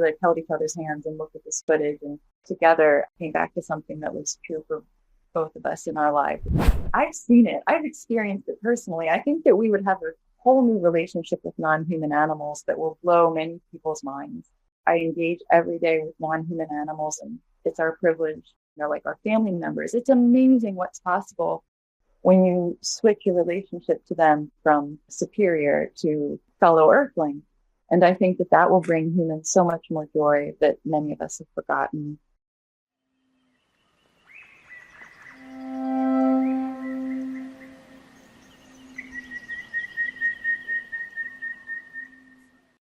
like held each other's hands and looked at this footage, and together came back to something that was true for both of us in our lives. I've seen it. I've experienced it personally. I think that we would have a whole new relationship with non-human animals that will blow many people's minds. I engage every day with non-human animals, and it's our privilege, like our family members. It's amazing what's possible when you switch your relationship to them from superior to fellow earthling. And I think that will bring humans so much more joy that many of us have forgotten.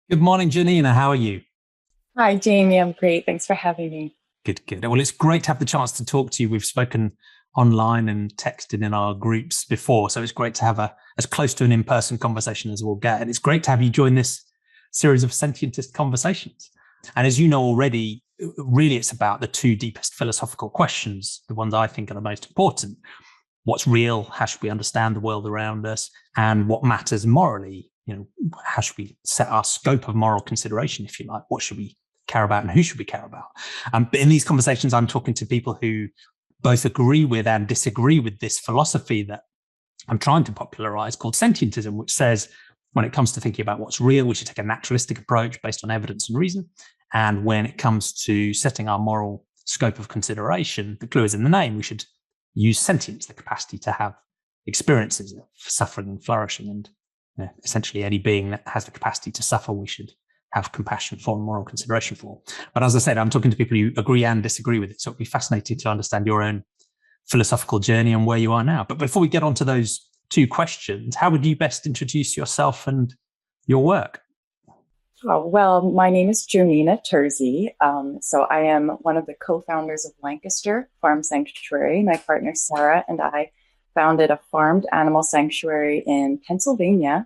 Good morning, Jonina. How are you? Hi, Jamie. I'm great. Thanks for having me. Good. Well, it's great to have the chance to talk to you. We've spoken online and texted in our groups before, so it's great to have as close to an in-person conversation as we'll get. And it's great to have you join this series of Sentientist Conversations. And as you know already, really it's about the two deepest philosophical questions, the ones I think are the most important. What's real? How should we understand the world around us? And what matters morally? How should we set our scope of moral consideration, if you like? What should we care about and who should we care about? But in these conversations, I'm talking to people who both agree with and disagree with this philosophy that I'm trying to popularize called Sentientism, which says when it comes to thinking about what's real, we should take a naturalistic approach based on evidence and reason. And when it comes to setting our moral scope of consideration, the clue is in the name. We should use sentience, the capacity to have experiences of suffering and flourishing. And essentially any being that has the capacity to suffer, we should have compassion for and moral consideration for. But as I said, I'm talking to people who agree and disagree with it. So it'd be fascinating to understand your own philosophical journey and where you are now. But before we get on to those two questions, how would you best introduce yourself and your work? Oh, well, my name is Jonina Turzi. So I am one of the co-founders of Lancaster Farm Sanctuary. My partner, Sarah, and I founded a farmed animal sanctuary in Pennsylvania.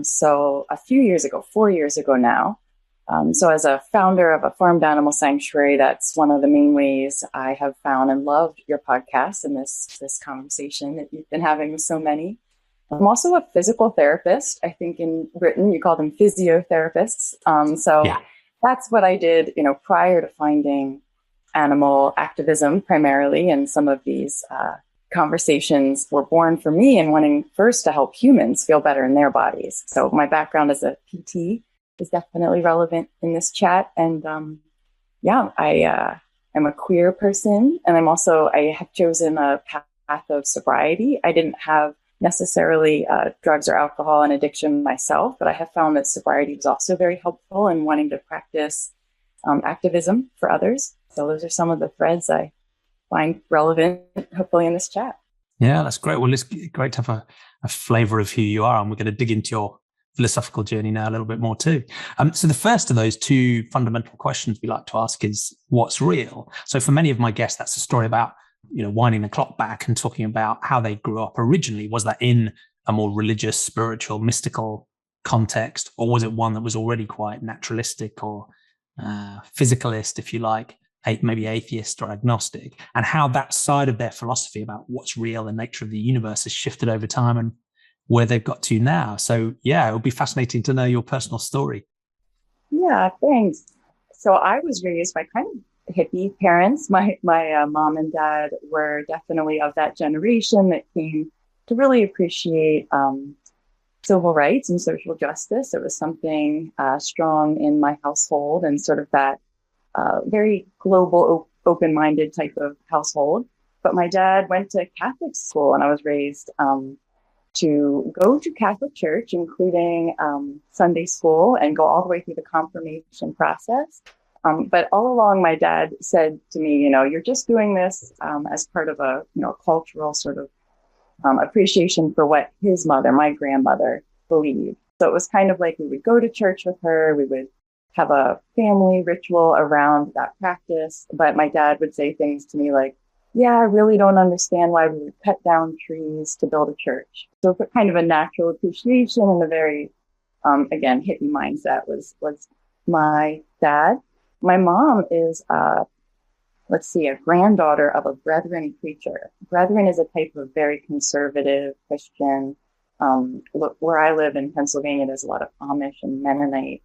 So a few years ago, 4 years ago now. So as a founder of a farmed animal sanctuary, that's one of the main ways I have found and loved your podcast and this conversation that you've been having with so many. I'm also a physical therapist. I think in Britain, you call them physiotherapists. That's what I did, prior to finding animal activism primarily. And some of these conversations were born for me in wanting first to help humans feel better in their bodies. So my background as a PT is definitely relevant in this chat. And I am a queer person, and I have chosen a path of sobriety. I didn't have necessarily drugs or alcohol and addiction myself, but I have found that sobriety was also very helpful in wanting to practice activism for others. So those are some of the threads I find relevant, hopefully, in this chat. Yeah, that's great. Well, it's great to have a flavor of who you are, and we're going to dig into your philosophical journey now a little bit more too. So the first of those two fundamental questions we like to ask is, what's real? So for many of my guests, that's a story about, winding the clock back and talking about how they grew up originally. Was that in a more religious, spiritual, mystical context, or was it one that was already quite naturalistic or physicalist, if you like? Maybe atheist or agnostic, and how that side of their philosophy about what's real, the nature of the universe, has shifted over time and where they've got to now. So yeah, it would be fascinating to know your personal story. Yeah, thanks. So I was raised by kind of hippie parents. My mom and dad were definitely of that generation that came to really appreciate civil rights and social justice. It was something strong in my household, and sort of that very global, open-minded type of household. But my dad went to Catholic school, and I was raised to go to Catholic church, including Sunday school, and go all the way through the confirmation process. But all along, my dad said to me, you're just doing this as part of a cultural sort of appreciation for what his mother, my grandmother, believed. So it was kind of like we would go to church with her, we would have a family ritual around that practice. But my dad would say things to me like, yeah, I really don't understand why we would cut down trees to build a church. So kind of a natural appreciation and a very, again, hippie mindset was my dad. My mom is, a granddaughter of a Brethren preacher. Brethren is a type of very conservative Christian. Where I live in Pennsylvania, there's a lot of Amish and Mennonite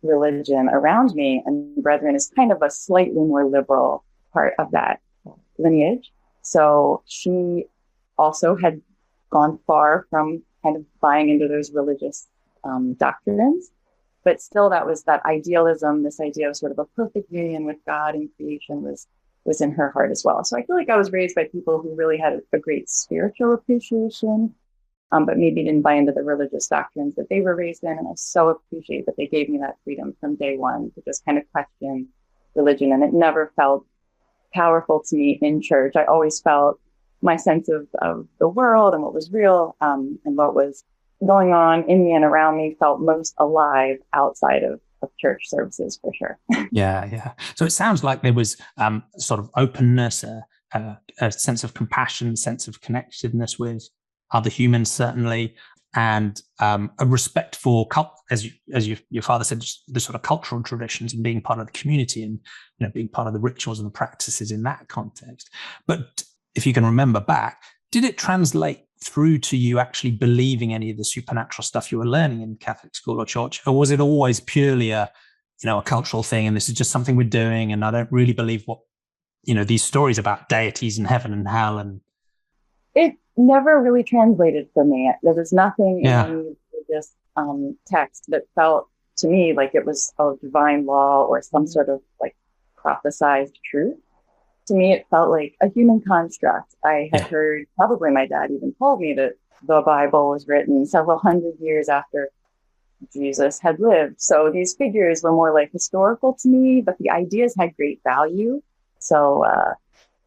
religion around me, and Brethren is kind of a slightly more liberal part of that lineage. So she also had gone far from kind of buying into those religious doctrines, but still that was that idealism, this idea of sort of a perfect union with God and creation was in her heart as well. So I feel like I was raised by people who really had a great spiritual appreciation, but maybe didn't buy into the religious doctrines that they were raised in. And I so appreciate that they gave me that freedom from day one to just kind of question religion. And it never felt powerful to me in church. I always felt my sense of the world and what was real, and what was going on in me and around me felt most alive outside of church services, for sure. Yeah. So it sounds like there was sort of openness, a sense of compassion, sense of connectedness with other humans, certainly, and a respect for as your father said, the sort of cultural traditions and being part of the community, and being part of the rituals and the practices in that context. But if you can remember back, did it translate through to you actually believing any of the supernatural stuff you were learning in Catholic school or church, or was it always purely a cultural thing, and this is just something we're doing, and I don't really believe what these stories about deities and heaven and hell? And it never really translated for me. There was nothing in this text that felt to me like it was a divine law or some sort of like prophesized truth. To me, it felt like a human construct. I had heard, probably my dad even told me, that the Bible was written several hundred years after Jesus had lived. So these figures were more like historical to me, but the ideas had great value. So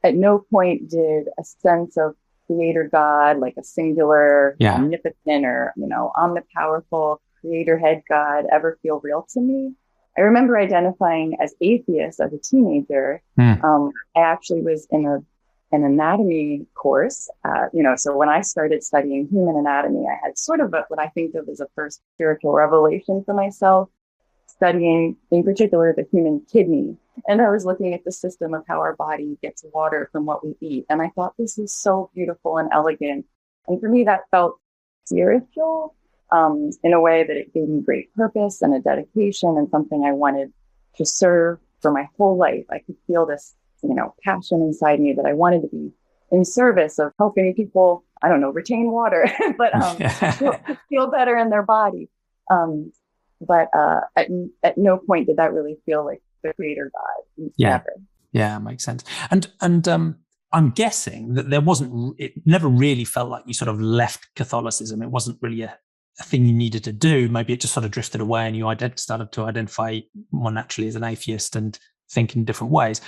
at no point did a sense of creator God, like a singular, omnipotent or, omnipowerful creator head God, ever feel real to me. I remember identifying as atheist as a teenager. I actually was in an anatomy course, so when I started studying human anatomy, I had sort of what I think of as a first spiritual revelation for myself, studying in particular the human kidney. And I was looking at the system of how our body gets water from what we eat. And I thought, this is so beautiful and elegant. And for me, that felt spiritual. In a way that it gave me great purpose and a dedication and something I wanted to serve for my whole life. I could feel this, passion inside me that I wanted to be in service of helping people, I don't know, retain water, but feel better in their body. But at no point did that really feel like the creator God. Never. Yeah, makes sense. And I'm guessing that it never really felt like you sort of left Catholicism. It wasn't really a thing you needed to do. Maybe it just sort of drifted away and you started to identify more naturally as an atheist and think in different ways.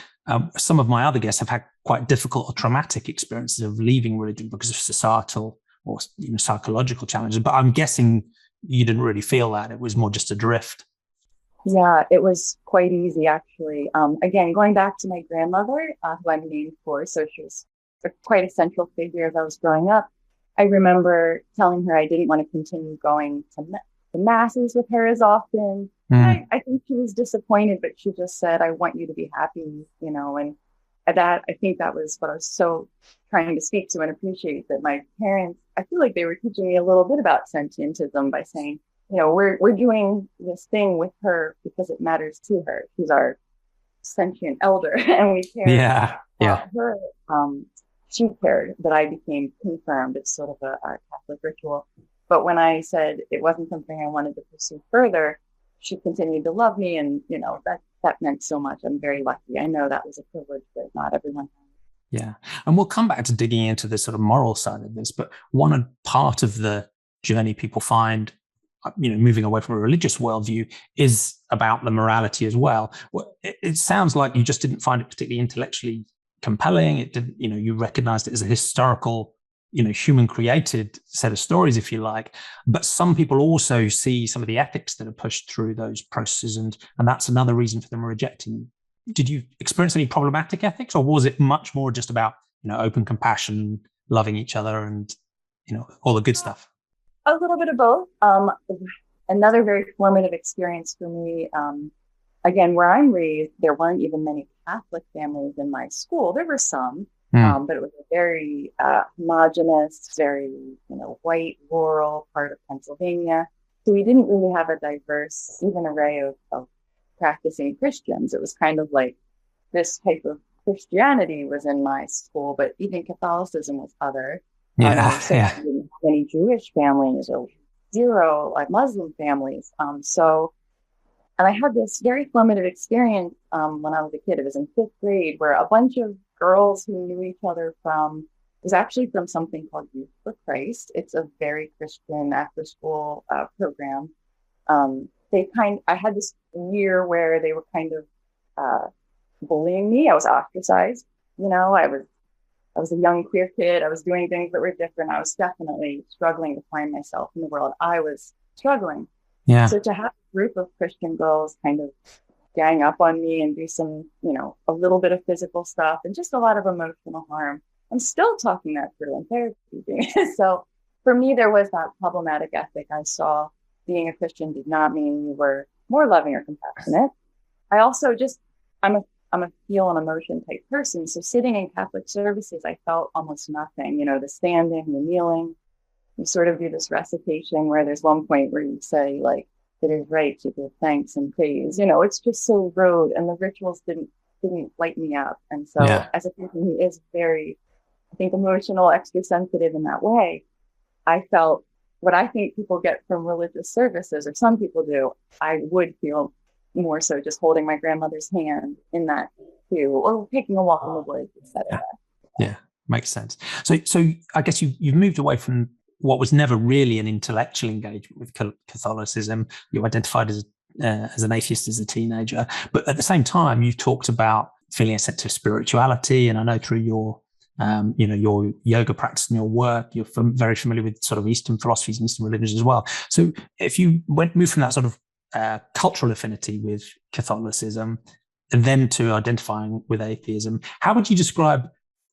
Some of my other guests have had quite difficult or traumatic experiences of leaving religion because of societal or psychological challenges. But I'm guessing you didn't really feel that. It was more just a drift. Yeah, it was quite easy, actually. Again, going back to my grandmother, who I'm named for, so she was quite a central figure as I was growing up. I remember telling her I didn't want to continue going to masses with her as often. I think she was disappointed, but she just said, I want you to be happy, and that, I think that was what I was so trying to speak to and appreciate, that my parents, I feel like they were teaching me a little bit about sentientism by saying, we're doing this thing with her because it matters to her. She's our sentient elder and we care about her. She cared that I became confirmed. It's sort of a Catholic ritual. But when I said it wasn't something I wanted to pursue further, she continued to love me. And, that meant so much. I'm very lucky. I know that was a privilege that not everyone has. Yeah. And we'll come back to digging into the sort of moral side of this. But one part of the journey people find, moving away from a religious worldview, is about the morality as well. It sounds like you just didn't find it particularly intellectually compelling. It didn't, you recognized it as a historical, human created set of stories, if you like. But some people also see some of the ethics that are pushed through those processes, and that's another reason for them rejecting. Did you experience any problematic ethics, or was it much more just about, open compassion, loving each other, and, all the good stuff? A little bit of both. Another very formative experience for me, again, where I'm raised, there weren't even many Catholic families in my school. There were some, but it was a very homogenous, very, white, rural part of Pennsylvania. So we didn't really have a diverse, even array of practicing Christians. It was kind of like this type of Christianity was in my school, but even Catholicism was other. And we certainly didn't have any Jewish families or zero like Muslim families. And I had this very formative experience when I was a kid. It was in fifth grade, where a bunch of girls who knew each other it was actually from something called Youth for Christ. It's a very Christian after school program. I had this year where they were kind of bullying me. I was ostracized. I was a young queer kid. I was doing things that were different. I was definitely struggling to find myself in the world. I was struggling. Yeah. So to have a group of Christian girls kind of gang up on me and do some, a little bit of physical stuff and just a lot of emotional harm. I'm still talking that through in therapy. So for me, there was that problematic ethic. I saw being a Christian did not mean you were more loving or compassionate. I also I'm a feel and emotion type person. So sitting in Catholic services, I felt almost nothing, the standing, the kneeling. You sort of do this recitation where there's one point where you say, like, it is right to give thanks and praise. It's just so rote, and the rituals didn't light me up. And so as a person who is very, I think, emotional, extra sensitive in that way, I felt what I think people get from religious services, or some people do, I would feel more so just holding my grandmother's hand in that too, or taking a walk in the woods, etc. Yeah, makes sense. So I guess you've moved away from what was never really an intellectual engagement with Catholicism. You identified as an atheist as a teenager, but at the same time, you talked about feeling a sense of spirituality. And I know through your yoga practice and your work, you're very familiar with sort of Eastern philosophies and Eastern religions as well. So if you moved from that sort of cultural affinity with Catholicism and then to identifying with atheism, how would you describe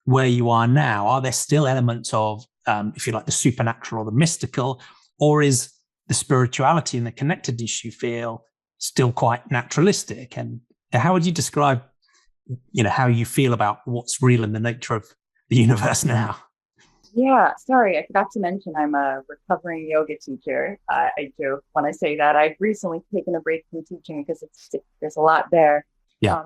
where you are now? Are there still elements of, if you like, the supernatural or the mystical, or is the spirituality and the connectedness you feel still quite naturalistic? And how would you describe, how you feel about what's real in the nature of the universe now? Yeah, sorry, I forgot to mention I'm a recovering yoga teacher. I joke when I say that. I've recently taken a break from teaching because there's a lot there. Yeah.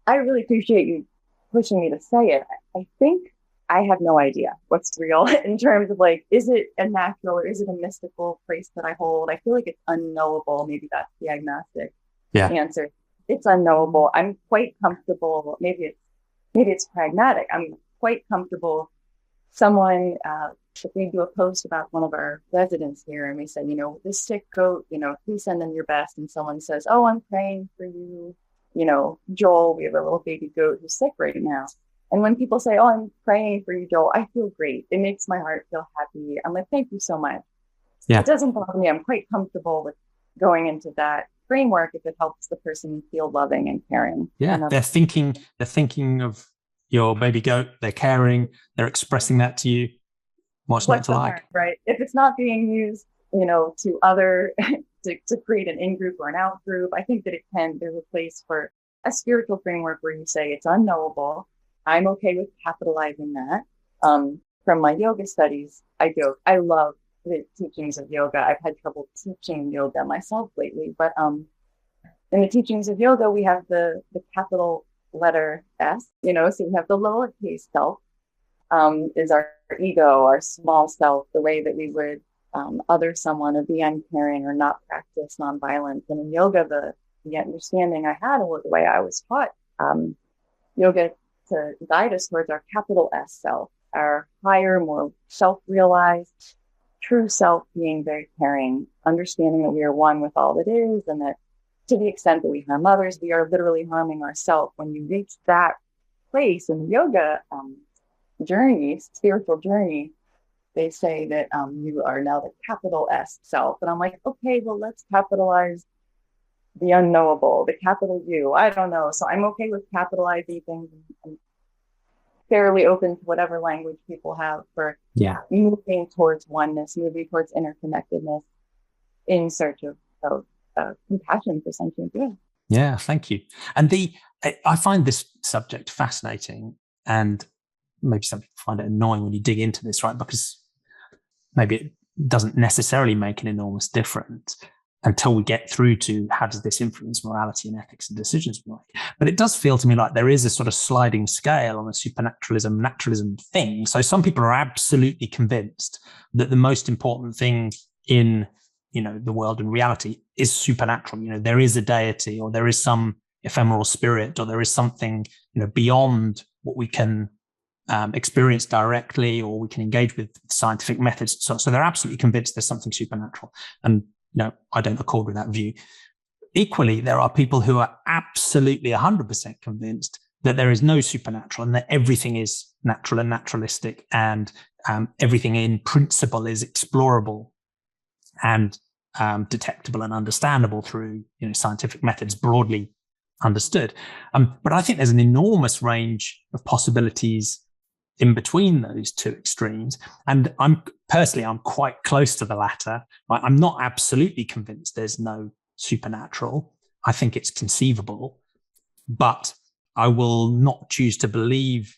I really appreciate you pushing me to say it. I think I have no idea what's real in terms of, like, is it a natural or is it a mystical place that I hold? I feel like it's unknowable. Maybe that's the agnostic answer. It's unknowable. I'm quite comfortable. Maybe it's pragmatic. I'm quite comfortable. Someone, if we do a post about one of our residents here and we said, this sick goat, please send them your best. And someone says, oh, I'm praying for you. Joel, we have a little baby goat who's sick right now. And when people say, oh, I'm praying for you, Joel, I feel great. It makes my heart feel happy. I'm like, thank you so much. Yeah. It doesn't bother me. I'm quite comfortable with going into that framework if it helps the person feel loving and caring. Yeah, they're thinking of your baby goat. They're caring. They're expressing that to you. What's not to like? Harm, right? If it's not being used, to other to create an in-group or an out-group, I think that there's a place for a spiritual framework where you say it's unknowable. I'm okay with capitalizing that. From my yoga studies, I joke, I love the teachings of yoga. I've had trouble teaching yoga myself lately, but in the teachings of yoga, we have the capital letter S, so we have the lowercase self, is our ego, our small self, the way that we would other someone or be uncaring or not practice nonviolence. And in yoga, the understanding I had and the way I was taught yoga to guide us towards our capital S self, our higher, more self-realized, true self, being very caring, understanding that we are one with all that is, and that to the extent that we harm others, we are literally harming ourselves. When you reach that place in the yoga spiritual journey, they say that you are now the capital S self. And I'm like, okay, well, let's capitalize the unknowable, the capital U. I don't know. So I'm okay with capitalizing things. I'm fairly open to whatever language people have for moving towards oneness, moving towards interconnectedness in search of compassion for sentient beings. Yeah, thank you. And I find this subject fascinating, and maybe some people find it annoying when you dig into this, right? Because maybe it doesn't necessarily make an enormous difference until we get through to how does this influence morality and ethics and decisions we make. But it does feel to me like there is a sort of sliding scale on a supernaturalism, naturalism thing. So some people are absolutely convinced that the most important thing in, the world and reality is supernatural. There is a deity, or there is some ephemeral spirit, or there is something, beyond what we can experience directly, or we can engage with scientific methods. So they're absolutely convinced there's something supernatural. And no, I don't accord with that view. Equally, there are people who are absolutely 100% convinced that there is no supernatural and that everything is natural and naturalistic, and everything in principle is explorable and detectable and understandable through scientific methods, broadly understood. But I think there's an enormous range of possibilities in between those two extremes. And I'm quite close to the latter. I'm not absolutely convinced there's no supernatural. I think it's conceivable, but I will not choose to believe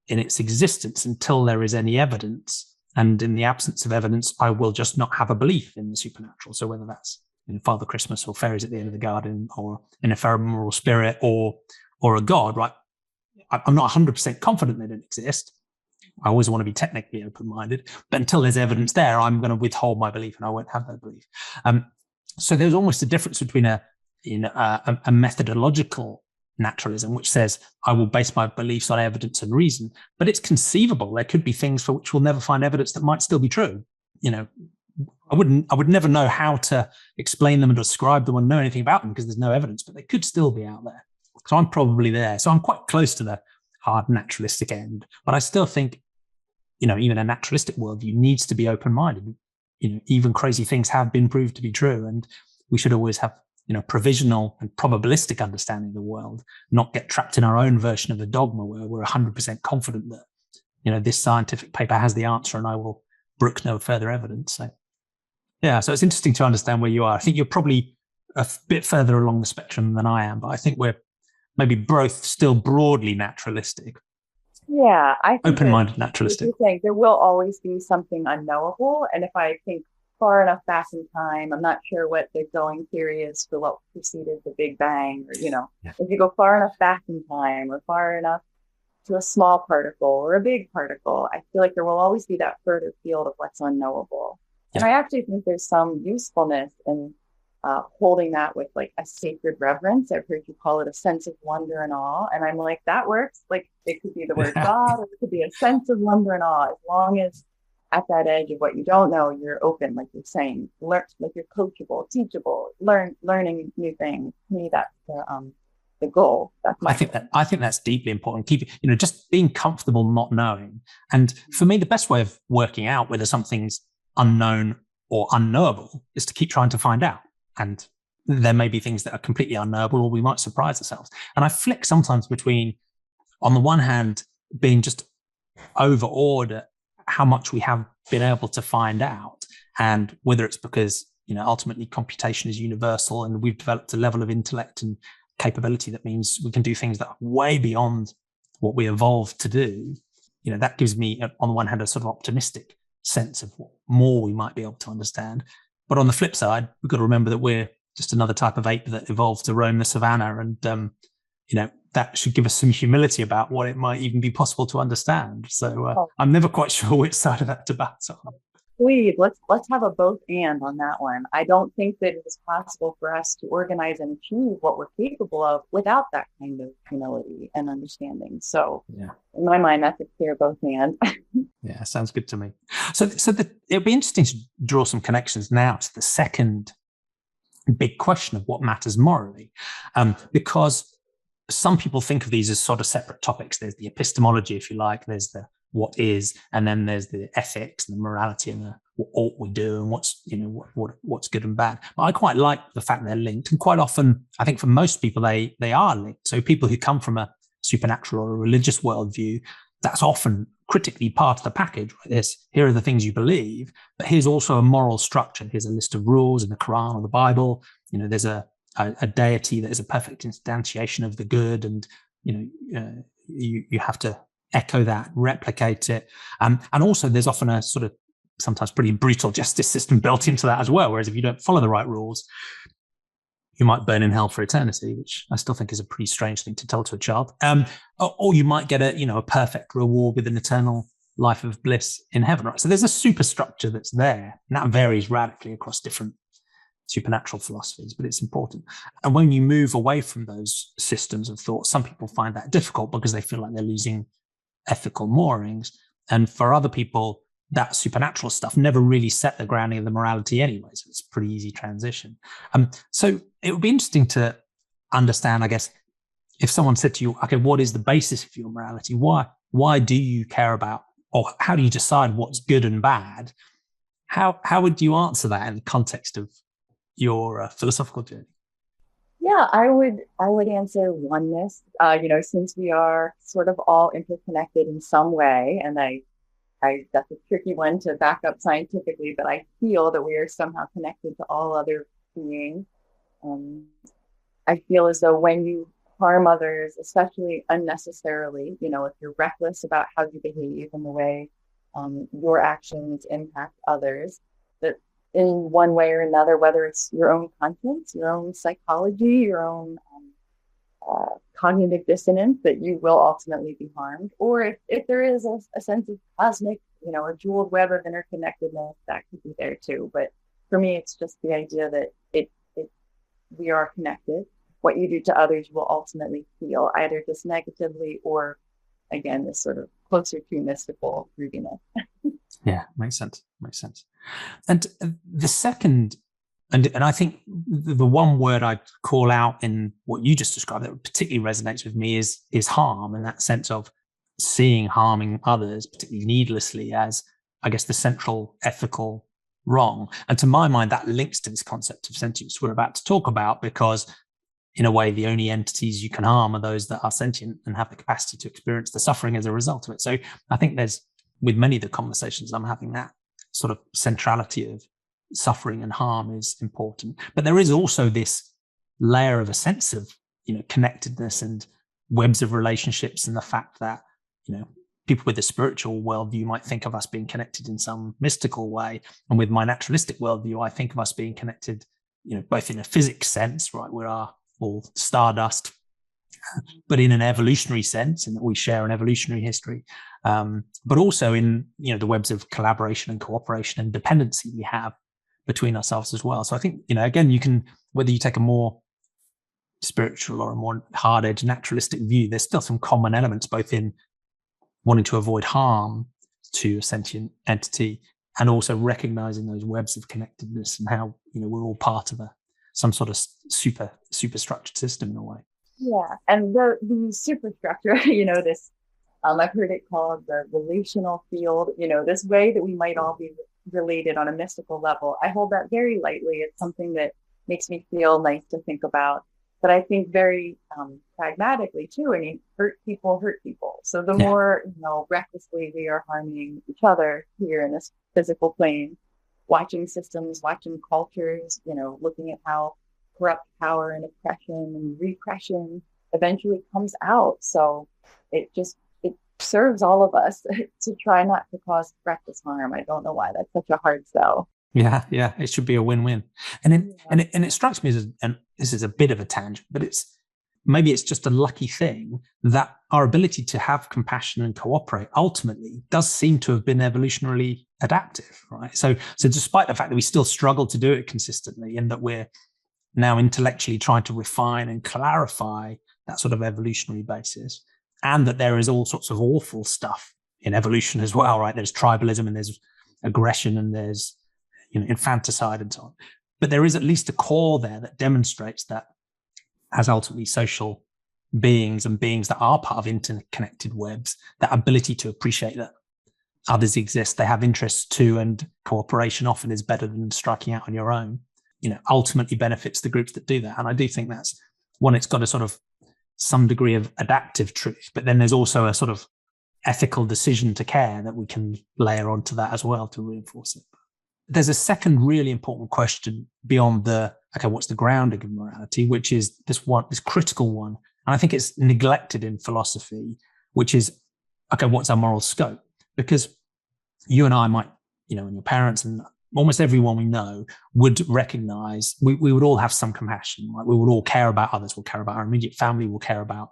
in its existence until there is any evidence. And in the absence of evidence, I will just not have a belief in the supernatural. So whether that's Father Christmas or fairies at the end of the garden, or an ephemeral spirit, or a god, right? I'm not 100% confident they don't exist. I always want to be technically open-minded, but until there's evidence there, I'm going to withhold my belief, and I won't have that belief. So there's almost a difference between a methodological naturalism, which says I will base my beliefs on evidence and reason, but it's conceivable. There could be things for which we'll never find evidence that might still be true. I would never know how to explain them and describe them and know anything about them because there's no evidence, but they could still be out there. So I'm probably there. So I'm quite close to the hard naturalistic end, but I still think, even a naturalistic worldview needs to be open-minded. Even crazy things have been proved to be true, and we should always have, provisional and probabilistic understanding of the world, not get trapped in our own version of the dogma where we're 100% confident that, this scientific paper has the answer and I will brook no further evidence. So, yeah, so it's interesting to understand where you are. I think you're probably a bit further along the spectrum than I am, but I think we're maybe both still broadly naturalistic. Yeah, I think open-minded naturalistic. Saying there will always be something unknowable, and if I think far enough back in time, I'm not sure what the going theory is for what preceded the Big Bang, or if you go far enough back in time, or far enough to a small particle or a big particle, I feel like there will always be that further field of what's unknowable. Yeah. And I actually think there's some usefulness in holding that with like a sacred reverence. I've heard you call it a sense of wonder and awe. And I'm like, that works. Like it could be the word God, or it could be a sense of wonder and awe, as long as at that edge of what you don't know, you're open, like you're saying, like you're coachable, teachable, learning new things. To me, that's the goal. That's my goal. I think that's deeply important. Keep just being comfortable not knowing. And for me, the best way of working out whether something's unknown or unknowable is to keep trying to find out. And there may be things that are completely unknowable, or we might surprise ourselves. And I flick sometimes between, on the one hand, being just overawed at how much we have been able to find out, and whether it's because, ultimately computation is universal and we've developed a level of intellect and capability that means we can do things that are way beyond what we evolved to do. That gives me, on the one hand, a sort of optimistic sense of what more we might be able to understand. But on the flip side, we've got to remember that we're just another type of ape that evolved to roam the savannah. And, that should give us some humility about what it might even be possible to understand. So I'm never quite sure which side of that debate's on. Please, let's have a both and on that one. I don't think that it is possible for us to organize and achieve what we're capable of without that kind of humility and understanding. So in my mind, that's a clear both and. Yeah, sounds good to me. So it'll be interesting to draw some connections now to the second big question of what matters morally, because some people think of these as sort of separate topics. There's the epistemology, if you like, there's the what is, and then there's the ethics and the morality and the what ought we do and what's good and bad. But I quite like the fact they're linked, and quite often, I think for most people, they are linked. So people who come from a supernatural or a religious worldview, that's often critically part of the package. Right? Here are the things you believe, but here's also a moral structure. Here's a list of rules in the Quran or the Bible. There's a deity that is a perfect instantiation of the good, and you have to echo that, replicate it, and also there's often a sort of sometimes pretty brutal justice system built into that as well. Whereas if you don't follow the right rules, you might burn in hell for eternity, which I still think is a pretty strange thing to tell to a child. Or you might get a perfect reward with an eternal life of bliss in heaven, right? So there's a superstructure that's there, and that varies radically across different supernatural philosophies, but it's important. And when you move away from those systems of thought, some people find that difficult because they feel like they're losing ethical moorings. And for other people, that supernatural stuff never really set the grounding of the morality anyway. So it's a pretty easy transition. So it would be interesting to understand, I guess, if someone said to you, okay, what is the basis of your morality? Why do you care about, or how do you decide what's good and bad? How would you answer that in the context of your philosophical journey? Yeah, I would answer oneness. Since we are sort of all interconnected in some way, and I that's a tricky one to back up scientifically, but I feel that we are somehow connected to all other beings. I feel as though when you harm others, especially unnecessarily, if you're reckless about how you behave and the way your actions impact others, that in one way or another, whether it's your own conscience, your own psychology, your own cognitive dissonance, that you will ultimately be harmed. Or if there is a sense of cosmic, a jeweled web of interconnectedness, that could be there too. But for me, it's just the idea that we are connected. What you do to others will ultimately feel either just negatively or, again, this sort of closer to mystical rootiness. Yeah, makes sense. And the second, and I think the one word I'd call out in what you just described that particularly resonates with me is harm, and that sense of seeing harming others, particularly needlessly, as, I guess, the central ethical wrong. And to my mind, that links to this concept of sentience we're about to talk about, because in a way, the only entities you can harm are those that are sentient and have the capacity to experience the suffering as a result of it. So I think there's, with many of the conversations I'm having, that sort of centrality of suffering and harm is important. But there is also this layer of a sense of, connectedness and webs of relationships, and the fact that, people with a spiritual worldview might think of us being connected in some mystical way. And with my naturalistic worldview, I think of us being connected, both in a physics sense, right? We are all stardust, but in an evolutionary sense, in that we share an evolutionary history, but also in, the webs of collaboration and cooperation and dependency we have between ourselves as well. So I think, again, you can, whether you take a more spiritual or a more hard-edged naturalistic view, there's still some common elements, both in wanting to avoid harm to a sentient entity and also recognizing those webs of connectedness and how, we're all part of some sort of super structured system in a way. Yeah, and the superstructure, this, I've heard it called the relational field, this way that we might all be related on a mystical level. I hold that very lightly. It's something that makes me feel nice to think about, but I think very pragmatically too. I mean, hurt people. So the more, recklessly we are harming each other here in this physical plane, watching systems, watching cultures, looking at how corrupt power and oppression and repression eventually comes out. So it serves all of us to try not to cause reckless harm. I don't know why that's such a hard sell. Yeah, it should be a win-win. And it strikes me as, and this is a bit of a tangent, but maybe it's just a lucky thing that our ability to have compassion and cooperate ultimately does seem to have been evolutionarily adaptive, right? So despite the fact that we still struggle to do it consistently, and that we're now intellectually trying to refine and clarify that sort of evolutionary basis, and that there is all sorts of awful stuff in evolution as well, right? There's tribalism and there's aggression and there's, infanticide and so on. But there is at least a core there that demonstrates that as ultimately social beings and beings that are part of interconnected webs, that ability to appreciate that others exist, they have interests too, and cooperation often is better than striking out on your own, ultimately benefits the groups that do that. And I do think that's one, it's got a sort of some degree of adaptive truth, but then there's also a sort of ethical decision to care that we can layer onto that as well to reinforce it. There's a second really important question beyond what's the grounding of morality, which is this critical one. And I think it's neglected in philosophy, which is, what's our moral scope? Because you and I might and your parents and almost everyone we know would recognize we would all have some compassion, right? We would all care about others. We'll care about our immediate family. We'll care about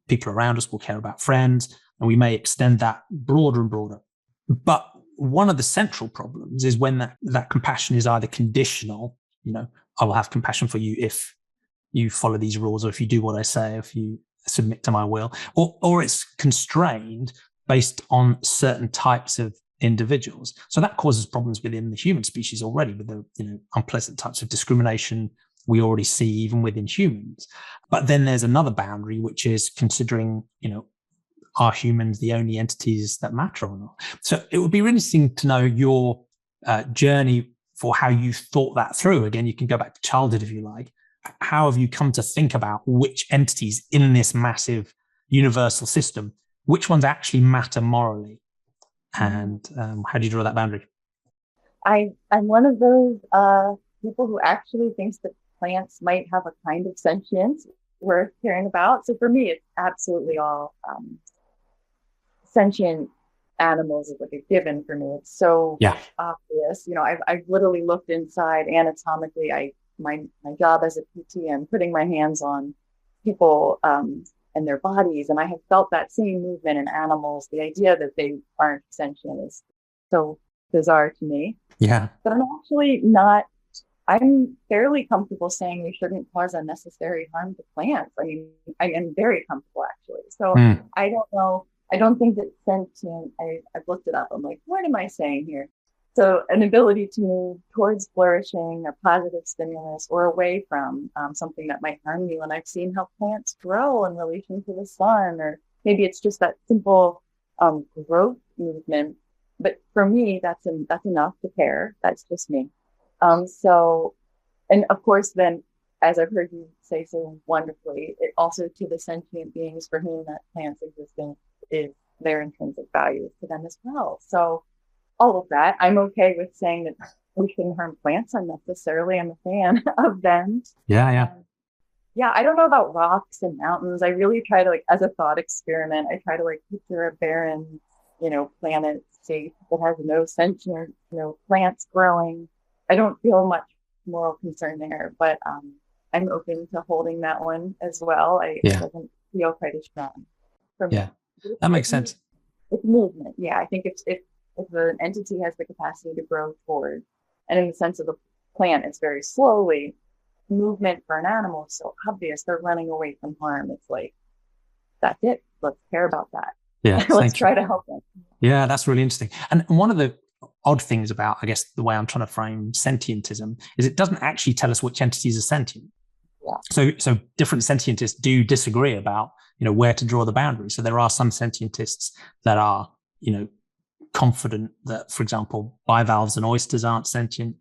people around us. We'll care about friends. And we may extend that broader and broader. But one of the central problems is when that compassion is either conditional, I will have compassion for you if you follow these rules, or if you do what I say, if you submit to my will, or it's constrained based on certain types of individuals. So that causes problems within the human species already, with the unpleasant types of discrimination we already see even within humans. But then there's another boundary, which is considering, are humans the only entities that matter or not? So it would be really interesting to know your journey for how you thought that through. Again, you can go back to childhood if you like. How have you come to think about which entities in this massive universal system, which ones actually matter morally? And how do you draw that boundary? I'm one of those people who actually thinks that plants might have a kind of sentience worth caring about. So for me, it's absolutely all sentient animals is like a given for me. It's so obvious. I've literally looked inside anatomically. My job as a PT, I'm putting my hands on people and their bodies, and I have felt that same movement in animals. The idea that they aren't sentient is so bizarre to me. Yeah. But I'm actually not. I'm fairly comfortable saying we shouldn't cause unnecessary harm to plants. I mean, I am very comfortable actually. So I don't know. I don't think that sentient. I've looked it up. I'm like, what am I saying here? So an ability to move towards flourishing or positive stimulus or away from something that might harm you. And I've seen how plants grow in relation to the sun, or maybe it's just that simple growth movement. But for me, that's enough to care. That's just me. So, and of course, then, as I've heard you say so wonderfully, it also to the sentient beings for whom that plant's existence is their intrinsic value to them as well. So all of that, I'm okay with saying that we shouldn't harm plants unnecessarily. I'm a fan of them. Yeah. I don't know about rocks and mountains. I really try to, as a thought experiment, I try to picture a barren, planet state that has no sentient, plants growing. I don't feel much moral concern there, but I'm open to holding that one as well. It doesn't feel quite as strong for me. Yeah, that makes sense. It's movement. Yeah, I think if an entity has the capacity to grow forward, and in the sense of the plant, it's very slowly. Movement for an animal is so obvious. They're running away from harm. It's like, that's it. Let's care about that. Yeah, let's try to help them. Yeah, that's really interesting. And one of the odd things about, I guess, the way I'm trying to frame sentientism is it doesn't actually tell us which entities are sentient. Yeah. So different sentientists do disagree about, where to draw the boundary. So there are some sentientists that are, confident that, for example, bivalves and oysters aren't sentient.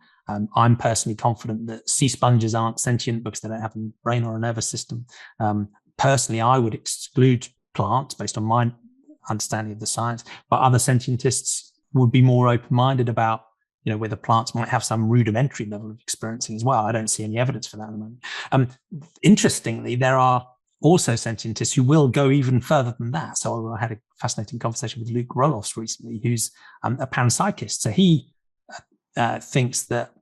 I'm personally confident that sea sponges aren't sentient because they don't have a brain or a nervous system. Personally, I would exclude plants based on my understanding of the science, but other sentientists would be more open-minded about, whether plants might have some rudimentary level of experiencing as well. I don't see any evidence for that at the moment. Interestingly, there are also sentientists who will go even further than that. So I had a fascinating conversation with Luke Roloffs recently, who's a panpsychist. So he thinks that,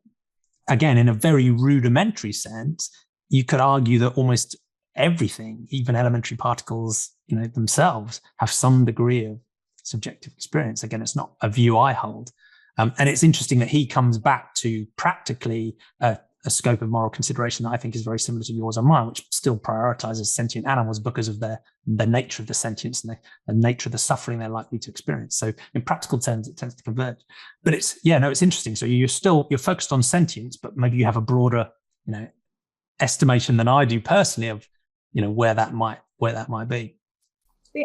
again, in a very rudimentary sense, you could argue that almost everything, even elementary particles, themselves, have some degree of subjective experience. Again, it's not a view I hold. And it's interesting that he comes back to practically a scope of moral consideration that I think is very similar to yours and mine, which still prioritizes sentient animals because of the nature of the sentience and the nature of the suffering they're likely to experience. So in practical terms, it tends to converge. But it's interesting. So you're focused on sentience, but maybe you have a broader, estimation than I do personally of, where that might be.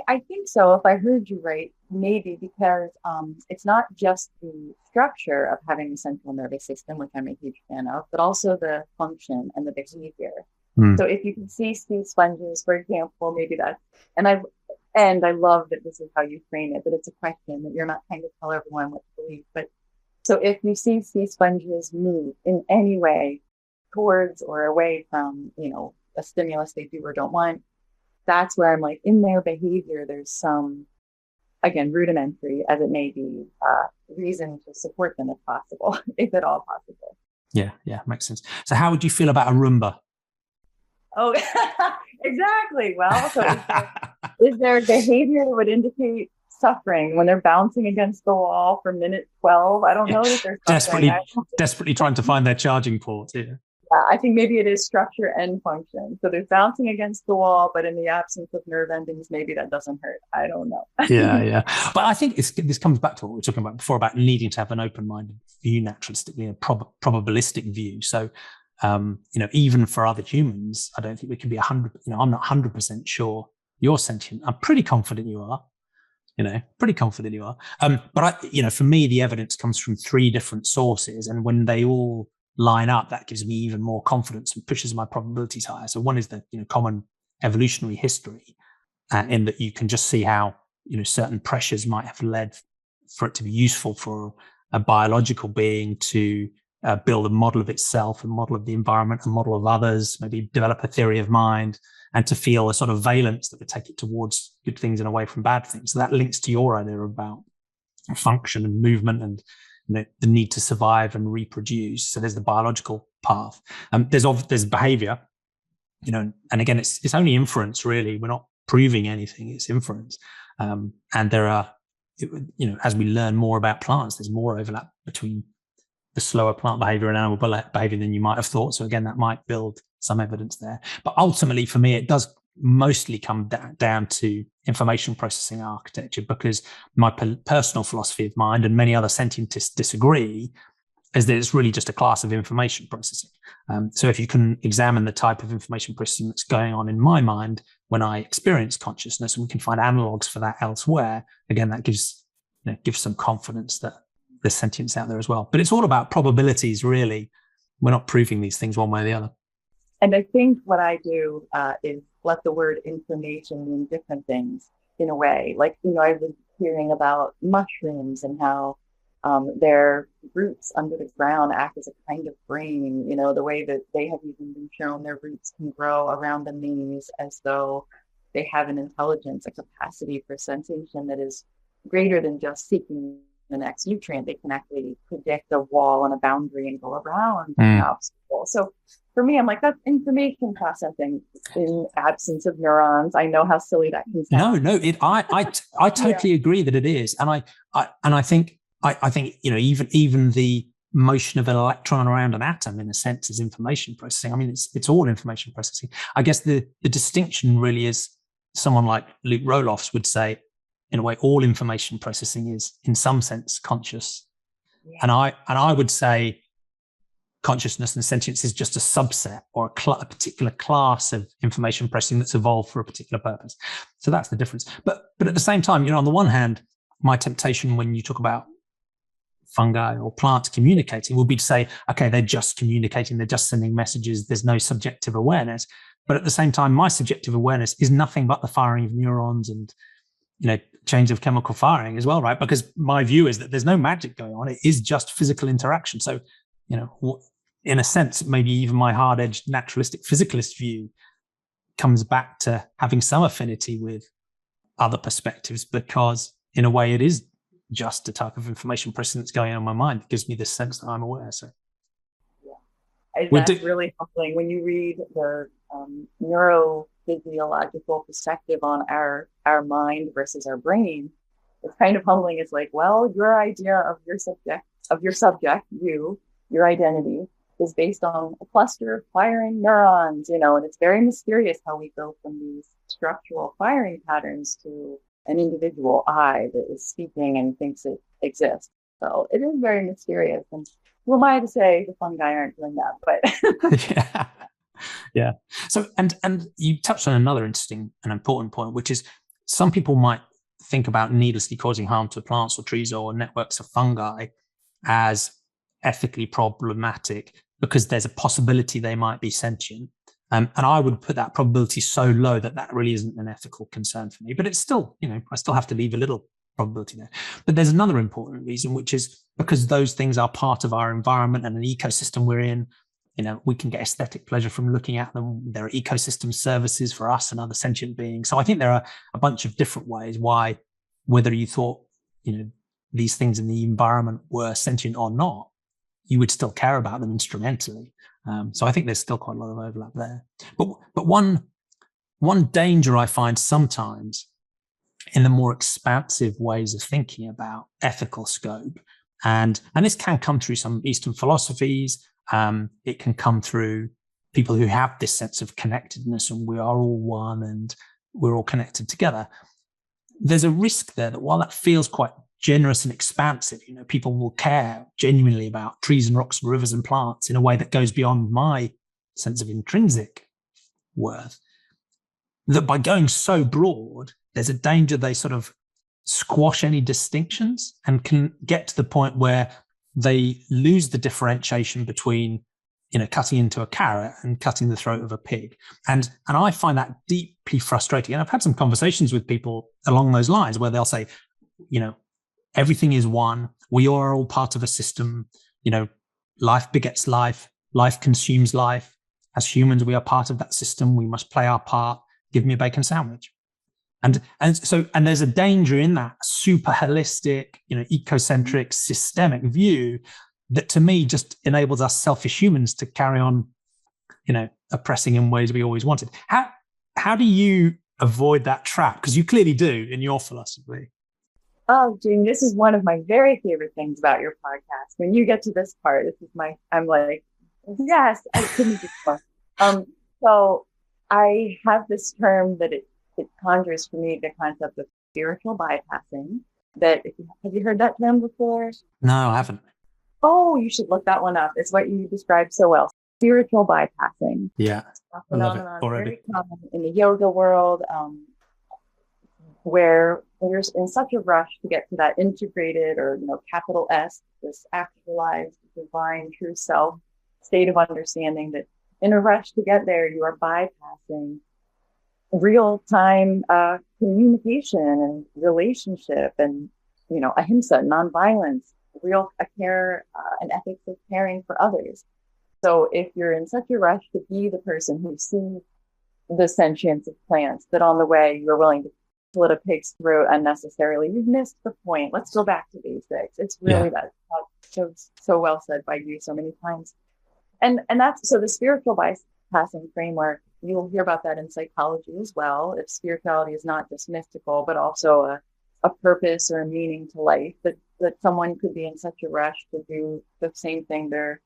I think so. If I heard you right, maybe because it's not just the structure of having a central nervous system, which I'm a huge fan of, but also the function and the behavior. So if you can see sea sponges, for example, maybe that's, and I love that this is how you frame it, that it's a question that you're not trying to tell everyone what to believe. But so if you see sea sponges move in any way towards or away from, a stimulus they do or don't want, that's where I'm like, in their behavior, there's some again, rudimentary as it may be, reason to support them if possible, if at all possible. Yeah, makes sense. So how would you feel about a Roomba? Oh, exactly. Well, so is there behavior that would indicate suffering when they're bouncing against the wall for minute 12? I don't know that they're suffering. Desperately trying to find their charging port. Yeah. I think maybe it is structure and function. So they're bouncing against the wall, but in the absence of nerve endings, maybe that doesn't hurt. I don't know. Yeah. But I think this comes back to what we were talking about before about needing to have an open-minded view, naturalistically, a probabilistic view. So, even for other humans, I don't think we can be 100%. I'm not 100% sure you're sentient. I'm pretty confident you are. But for me, the evidence comes from 3 different sources, and when they all line up, that gives me even more confidence and pushes my probabilities higher. So one is the common evolutionary history, in that you can just see how certain pressures might have led for it to be useful for a biological being to build a model of itself, a model of the environment, a model of others, maybe develop a theory of mind, and to feel a sort of valence that would take it towards good things and away from bad things. So that links to your idea about function and movement and the need to survive and reproduce. So there's the biological path. There's behavior, and again, it's only inference, really. We're not proving anything. It's inference. And there are, as we learn more about plants, there's more overlap between the slower plant behavior and animal behavior than you might have thought. So again, that might build some evidence there. But ultimately, for me, it does mostly come down to information processing architecture, because my personal philosophy of mind, and many other sentientists disagree, is that it's really just a class of information processing. So if you can examine the type of information processing that's going on in my mind when I experience consciousness, and we can find analogs for that elsewhere, again, that gives some confidence that there's sentience out there as well. But it's all about probabilities, really. We're not proving these things one way or the other. And I think what I do is let the word information mean different things in a way. Like, I was hearing about mushrooms and how their roots under the ground act as a kind of brain, the way that they have even been shown their roots can grow around the knees as though they have an intelligence, a capacity for sensation that is greater than just seeking the next nutrient. They can actually predict a wall and a boundary and go around an obstacle. So for me, I'm like, that's information processing in absence of neurons. I know how silly that can sound. No, I totally agree that it is, and I think even the motion of an electron around an atom, in a sense, is information processing. I mean, it's all information processing. I guess the distinction really is, someone like Luke Roelofs would say, in a way, all information processing is, in some sense, conscious. Yeah. And I would say consciousness and sentience is just a subset or a particular class of information processing that's evolved for a particular purpose. So that's the difference. But at the same time, on the one hand, my temptation when you talk about fungi or plants communicating will be to say, okay, they're just communicating, they're just sending messages, there's no subjective awareness. But at the same time, my subjective awareness is nothing but the firing of neurons and chains of chemical firing as well, right? Because my view is that there's no magic going on. It is just physical interaction. So, in a sense, maybe even my hard-edged naturalistic physicalist view comes back to having some affinity with other perspectives, because in a way it is just a type of information processing that's going on in my mind. It gives me this sense that I'm aware. So that's really humbling when you read the neurophysiological perspective on our mind versus our brain. It's kind of humbling. It's like, well, your idea of your subject, your identity, is based on a cluster of firing neurons, and it's very mysterious how we go from these structural firing patterns to an individual I that is speaking and thinks it exists. So it is very mysterious. And who am I to say the fungi aren't doing that? But yeah. So, and you touched on another interesting and important point, which is some people might think about needlessly causing harm to plants or trees or networks of fungi as ethically problematic because there's a possibility they might be sentient. And I would put that probability so low that really isn't an ethical concern for me. But it's still, I still have to leave a little probability there. But there's another important reason, which is because those things are part of our environment and an ecosystem we're in. We can get aesthetic pleasure from looking at them. There are ecosystem services for us and other sentient beings. So I think there are a bunch of different ways why whether you thought, these things in the environment were sentient or not, you would still care about them instrumentally. So I think there's still quite a lot of overlap there. But one danger I find sometimes in the more expansive ways of thinking about ethical scope, and this can come through some Eastern philosophies. It can come through people who have this sense of connectedness, and we are all one and we're all connected together. There's a risk there that while that feels quite generous and expansive, people will care genuinely about trees and rocks, rivers and plants in a way that goes beyond my sense of intrinsic worth, that by going so broad, there's a danger they sort of squash any distinctions and can get to the point where they lose the differentiation between, cutting into a carrot and cutting the throat of a pig. And I find that deeply frustrating. And I've had some conversations with people along those lines where they'll say, everything is one. We are all part of a system. Life begets life. Life consumes life. As humans, we are part of that system. We must play our part. Give me a bacon sandwich. And there's a danger in that super holistic, ecocentric, systemic view that to me just enables us selfish humans to carry on, oppressing in ways we always wanted. How do you avoid that trap? Because you clearly do in your philosophy. Oh, Jane, this is one of my very favorite things about your podcast. When you get to this part, I'm like, yes, I couldn't do more. So I have this term that it conjures for me the concept of spiritual bypassing. Have you heard that term before? No, I haven't. Oh, you should look that one up. It's what you described so well. Spiritual bypassing. Yeah, I love it already. Very common in the yoga world, where you're in such a rush to get to that integrated or capital S, this actualized divine true self state of understanding, that in a rush to get there, you are bypassing real-time communication and relationship and ahimsa, nonviolence, real care and ethics of caring for others. So if you're in such a rush to be the person who sees the sentience of plants, that on the way you're willing to slit a pig's throat unnecessarily, you've missed the point. Let's go back to basics. It's really so well said by you so many times. And that's so the spiritual bypassing framework, you'll hear about that in psychology as well. If spirituality is not just mystical, but also a purpose or a meaning to life, that someone could be in such a rush to do the same thing their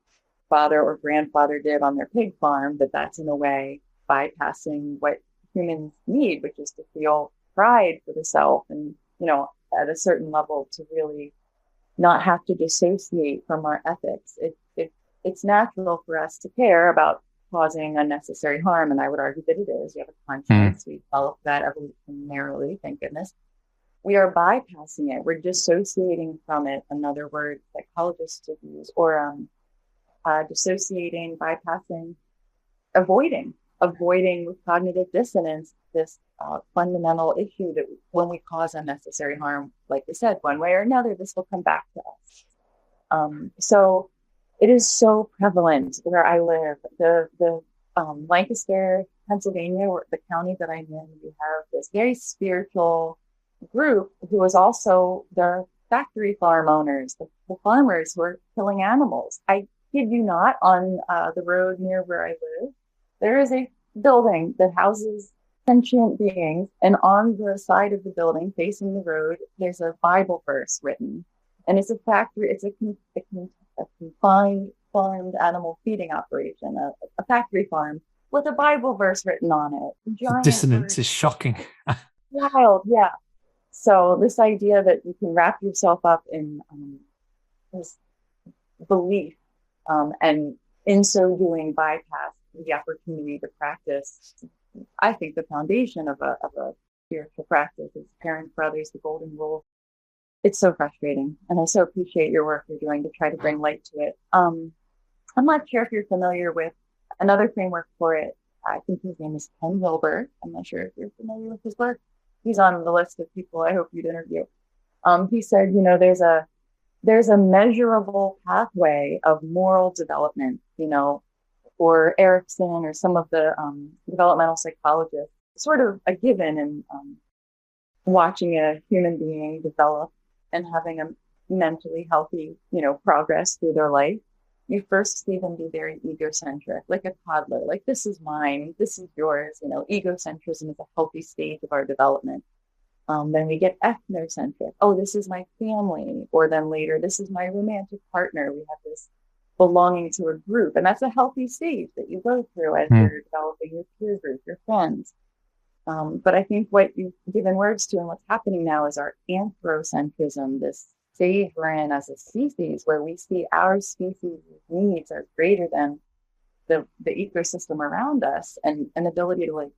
father or grandfather did on their pig farm, that's in a way bypassing what humans need, which is to feel pride for the self and, at a certain level to really not have to dissociate from our ethics. It's natural for us to care about causing unnecessary harm. And I would argue that it is. We have a conscience. We develop that evolutionarily, thank goodness. We are bypassing it. We're dissociating from it. Another word psychologists have used, or dissociating, bypassing, avoiding with cognitive dissonance, this fundamental issue that when we cause unnecessary harm, like I said, one way or another, this will come back to us. So it is so prevalent where I live. The Lancaster, Pennsylvania, or the county that I'm in, we have this very spiritual group who is also their factory farm owners, the farmers who are killing animals. I kid you not, on the road near where I live, there is a building that houses sentient beings, and on the side of the building facing the road, there's a Bible verse written. And it's a factory, it's a confined farmed animal feeding operation, a factory farm with a Bible verse written on it. The dissonance is shocking. Wild, yeah. So this idea that you can wrap yourself up in this belief, and in so doing bypass the opportunity to practice, I think the foundation of a spiritual practice is caring for others, the golden rule. It's so frustrating, and I so appreciate your work you're doing to try to bring light to it. I'm not sure if you're familiar with another framework for it. I think his name is Ken Wilber. I'm not sure if you're familiar with his work. He's on the list of people I hope you'd interview. He said, there's a measurable pathway of moral development, or Erickson or some of the developmental psychologists, sort of a given. And watching a human being develop and having a mentally healthy, progress through their life, you first see them be very egocentric, like a toddler, like this is mine, this is yours. Egocentrism is a healthy stage of our development. Then we get ethnocentric. Oh, this is my family. Or then later, this is my romantic partner. We have this belonging to a group. And that's a healthy stage that you go through as you're developing your peer group, your friends. But I think what you've given words to and what's happening now is our anthrocentrism, this stage we're in as a species, where we see our species' needs are greater than the ecosystem around us, and an ability to like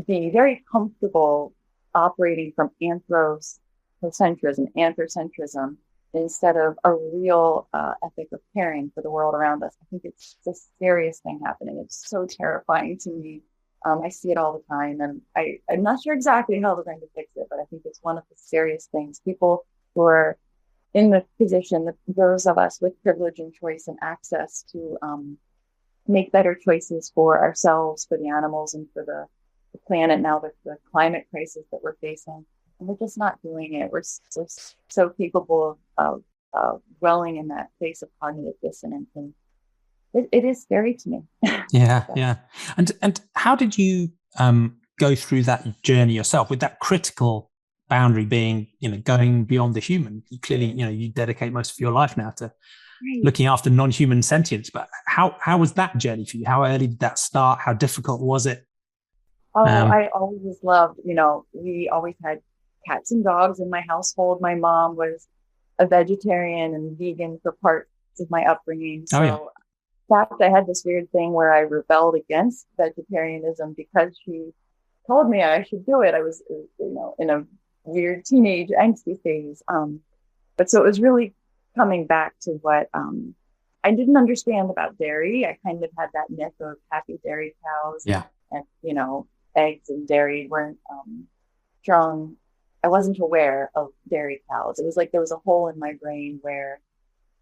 be very comfortable operating from anthropocentrism, instead of a real ethic of caring for the world around us. I think it's the scariest thing happening. It's so terrifying to me. I see it all the time, and I'm not sure exactly how they're going to fix it, but I think it's one of the scariest things. People who are in the position, those of us with privilege and choice and access to make better choices for ourselves, for the animals, and for the planet now, the climate crisis that we're facing. And we're just not doing it. We're so capable of dwelling in that place of cognitive dissonance. And it is scary to me. Yeah. And how did you go through that journey yourself, with that critical boundary being, going beyond the human? You clearly, you dedicate most of your life now to looking after non-human sentience. But how was that journey for you? How early did that start? How difficult was it? Oh, I always loved, we always had cats and dogs in my household. My mom was a vegetarian and vegan for parts of my upbringing. So, in fact, I had this weird thing where I rebelled against vegetarianism because she told me I should do it. I was, in a weird teenage angsty phase. But so it was really coming back to what I didn't understand about dairy. I kind of had that myth of happy dairy cows. Yeah. And, eggs and dairy weren't strong. I wasn't aware of dairy cows. It was like there was a hole in my brain where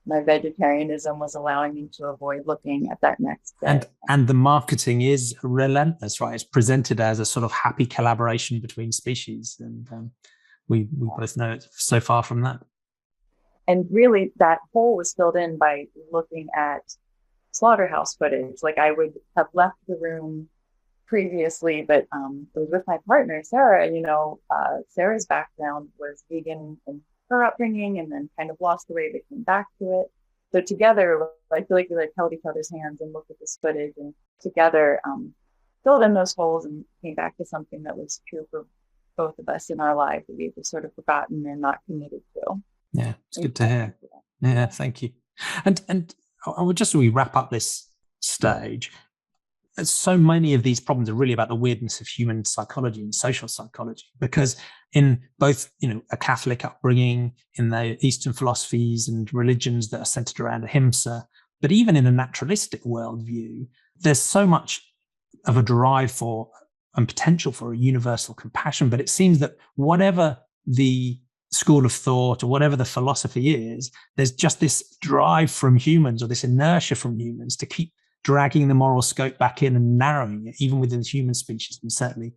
my vegetarianism was allowing me to avoid looking at that next bit. And the marketing is relentless, right? It's presented as a sort of happy collaboration between species, and we both know it's so far from that. And really, that hole was filled in by looking at slaughterhouse footage. Like, I would have left the room previously, but it was with my partner, Sarah. Sarah's background was vegan in her upbringing, and then kind of lost the way, but came back to it. So together, I feel like we held each other's hands and looked at this footage, and together filled in those holes and came back to something that was true for both of us in our lives that we've just sort of forgotten and not committed to. Yeah, it's good to hear. Yeah, thank you. And I would just, as we wrap up this stage, so many of these problems are really about the weirdness of human psychology and social psychology, because in both, a Catholic upbringing, in the Eastern philosophies and religions that are centered around ahimsa, but even in a naturalistic worldview, there's so much of a drive for and potential for a universal compassion. But it seems that whatever the school of thought or whatever the philosophy is, there's just this drive from humans, or this inertia from humans, to keep dragging the moral scope back in and narrowing it, even within the human species, and certainly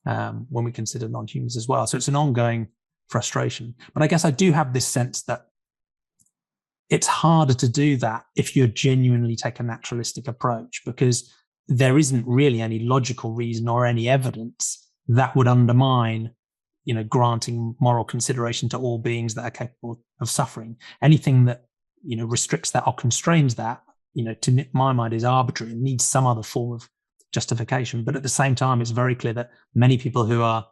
when we consider non-humans as well. So it's an ongoing frustration. But I guess I do have this sense that it's harder to do that if you genuinely take a naturalistic approach, because there isn't really any logical reason or any evidence that would undermine, granting moral consideration to all beings that are capable of suffering. Anything that, restricts that or constrains that, to my mind, is arbitrary and needs some other form of justification. But at the same time, it's very clear that many people who are,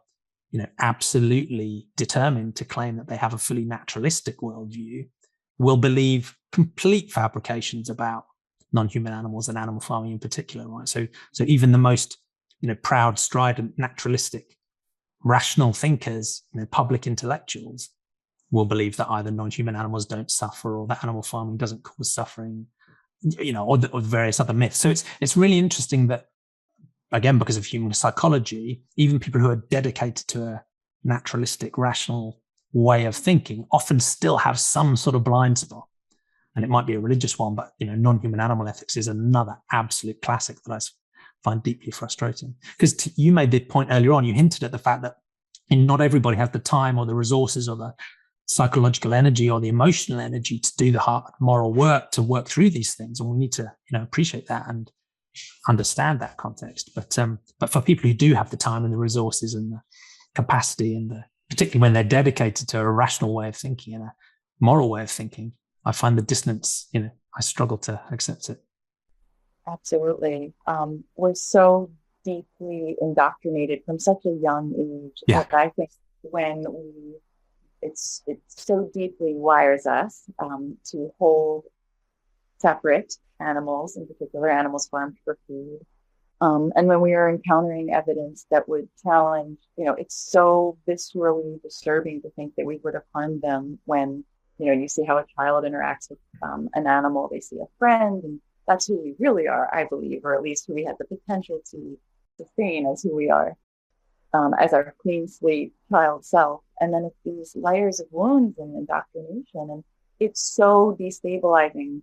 absolutely determined to claim that they have a fully naturalistic worldview will believe complete fabrications about non-human animals and animal farming in particular, right? So even the most, proud, strident, naturalistic, rational thinkers, public intellectuals, will believe that either non-human animals don't suffer or that animal farming doesn't cause suffering, or various other myths. So it's really interesting that, again, because of human psychology, even people who are dedicated to a naturalistic, rational way of thinking often still have some sort of blind spot. And it might be a religious one, but non-human animal ethics is another absolute classic that I find deeply frustrating. Because you made the point earlier on, you hinted at the fact that And not everybody has the time or the resources or the psychological energy or the emotional energy to do the hard moral work to work through these things. And we need to, appreciate that and understand that context. But for people who do have the time and the resources and the capacity and particularly when they're dedicated to a rational way of thinking and a moral way of thinking, I find the dissonance, I struggle to accept it. Absolutely. We're so deeply indoctrinated from such a young age. Yeah. Like I think when it so deeply wires us to hold separate animals, in particular animals farmed for food. And when we are encountering evidence that would challenge, it's so viscerally disturbing to think that we would have harmed them when, you see how a child interacts with an animal, they see a friend, and that's who we really are, I believe, or at least who we have the potential to sustain as who we are, as our clean slate child self. And then it's these layers of wounds and indoctrination, and it's so destabilizing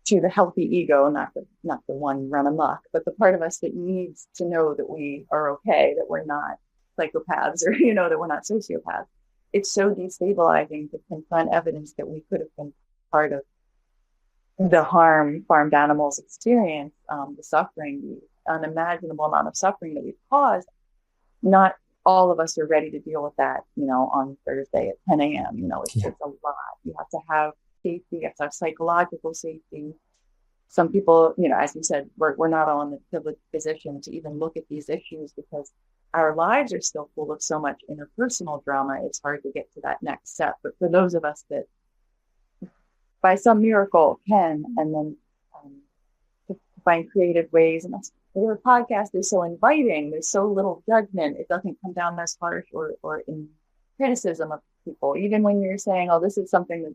to the healthy ego, not the one run amok, but the part of us that needs to know that we are okay, that we're not psychopaths, or that we're not sociopaths. It's so destabilizing to confront evidence that we could have been part of the harm farmed animals experience, the suffering, the unimaginable amount of suffering that we've caused. Not all of us are ready to deal with that, on Thursday at 10 a.m. It's a lot. You have to have safety, you have to have psychological safety. Some people, as you said, we're not all in the privileged position to even look at these issues because our lives are still full of so much interpersonal drama. It's hard to get to that next step. But for those of us that by some miracle can, and then to find creative ways, and that's your podcast is so inviting. There's so little judgment. It doesn't come down as harsh or in criticism of people. Even when you're saying, oh, this is something that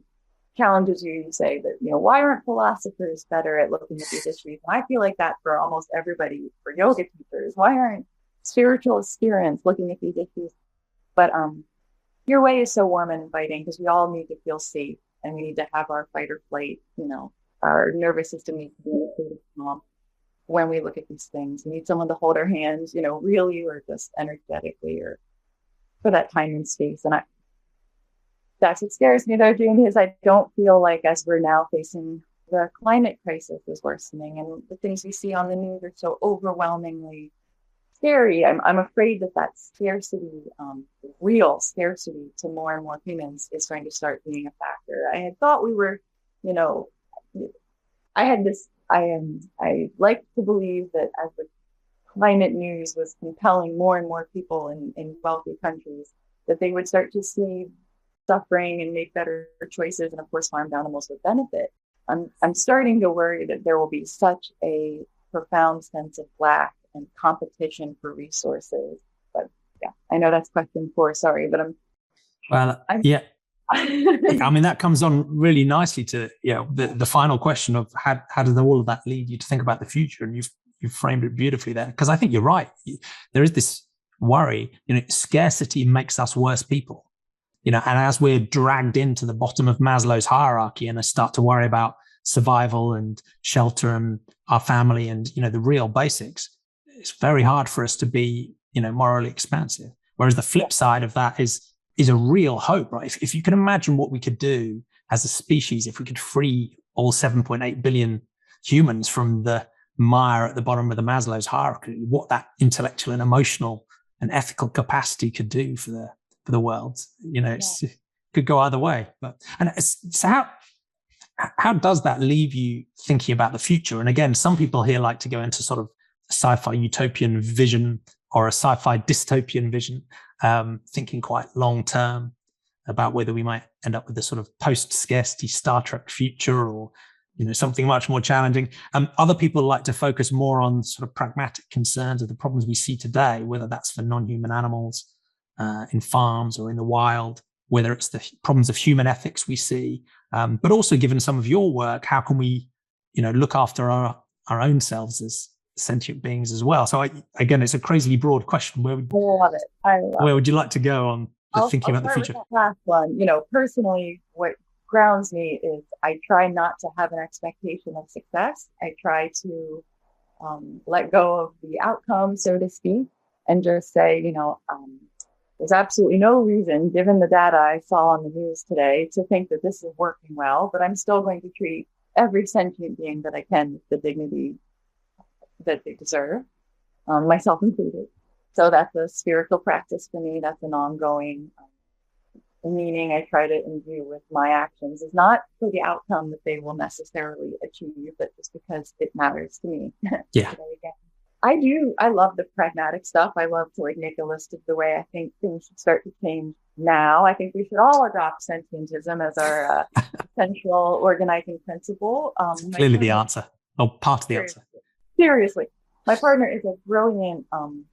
challenges you, you say that, why aren't philosophers better at looking at these issues? And I feel like that for almost everybody, for yoga teachers. Why aren't spiritual aspirants looking at these issues? But your way is so warm and inviting because we all need to feel safe and we need to have our fight or flight, our nervous system needs to be calm when we look at these things. We need someone to hold our hands, really, or just energetically, or for that time and space. And that's what scares me though, Jane, is I don't feel like as we're now facing the climate crisis is worsening and the things we see on the news are so overwhelmingly scary. I'm afraid that scarcity, real scarcity to more and more humans is going to start being a factor. I had thought we were, I like to believe that as the climate news was compelling more and more people in wealthy countries, that they would start to see suffering and make better choices. And of course, farmed animals would benefit. I'm starting to worry that there will be such a profound sense of lack and competition for resources. But yeah, I know that's question 4. Sorry, but yeah. I mean, that comes on really nicely to the final question of how does all of that lead you to think about the future? And you've framed it beautifully there, because I think you're right. There is this worry, scarcity makes us worse people. And as we're dragged into the bottom of Maslow's hierarchy and I start to worry about survival and shelter and our family and, the real basics, it's very hard for us to be, morally expansive. Whereas the flip side of that is a real hope, right? If you can imagine what we could do as a species, if we could free all 7.8 billion humans from the mire at the bottom of the Maslow's hierarchy, what that intellectual and emotional and ethical capacity could do for the world, it could go either way. So how does that leave you thinking about the future? And again, some people here like to go into sort of sci-fi utopian vision or a sci-fi dystopian vision, thinking quite long term about whether we might end up with a sort of post-scarcity Star Trek future or something much more challenging. Other people like to focus more on sort of pragmatic concerns of the problems we see today, whether that's for non-human animals in farms or in the wild, whether it's the problems of human ethics we see, but also given some of your work, how can we, look after our own selves as sentient beings as well? So again, it's a crazily broad question. Where would you like to go on thinking about the future? Last one, personally, what grounds me is I try not to have an expectation of success. I try to let go of the outcome, so to speak, and just say, There's absolutely no reason, given the data I saw on the news today, to think that this is working well, but I'm still going to treat every sentient being that I can with the dignity that they deserve, myself included. So that's a spiritual practice for me. That's an ongoing meaning I try to imbue with my actions, is not for the outcome that they will necessarily achieve, but just because it matters to me. Yeah. I love the pragmatic stuff. I love to like make a list of the way I think things should start to change now. I think we should all adopt sentientism as our central organizing principle. Clearly the answer, or part of the answer. Seriously. My partner is a brilliant,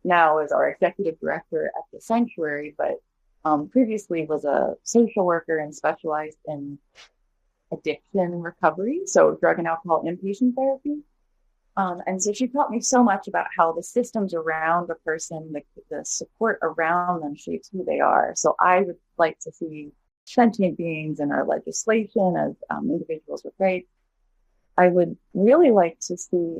now is our executive director at the sanctuary, but previously was a social worker and specialized in addiction recovery, so drug and alcohol inpatient therapy. And so she taught me so much about how the systems around a person, the support around them shapes who they are. So I would like to see sentient beings in our legislation as individuals with rights. I would really like to see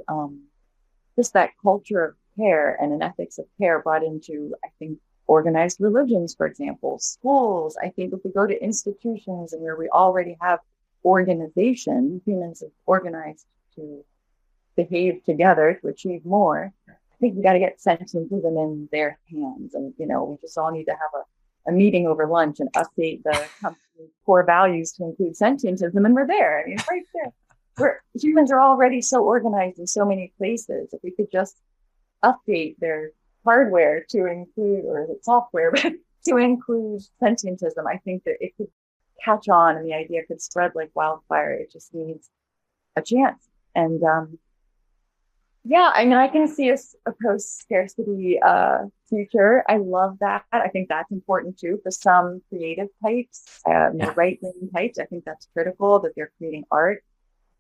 just that culture of care and an ethics of care brought into, I think, organized religions, for example, schools. I think if we go to institutions and where we already have organization, humans have organized to behave together to achieve more, I think we got to get sentientism in their hands. And, we just all need to have a meeting over lunch and update the company's core values to include sentientism, and we're there. I mean, right there. Humans are already so organized in so many places. If we could just update their hardware to include, or software, but to include sentientism, I think that it could catch on and the idea could spread like wildfire. It just needs a chance. And I can see a post-scarcity future. I love that. I think that's important too for some creative types, right-wing types. I think that's critical that they're creating art.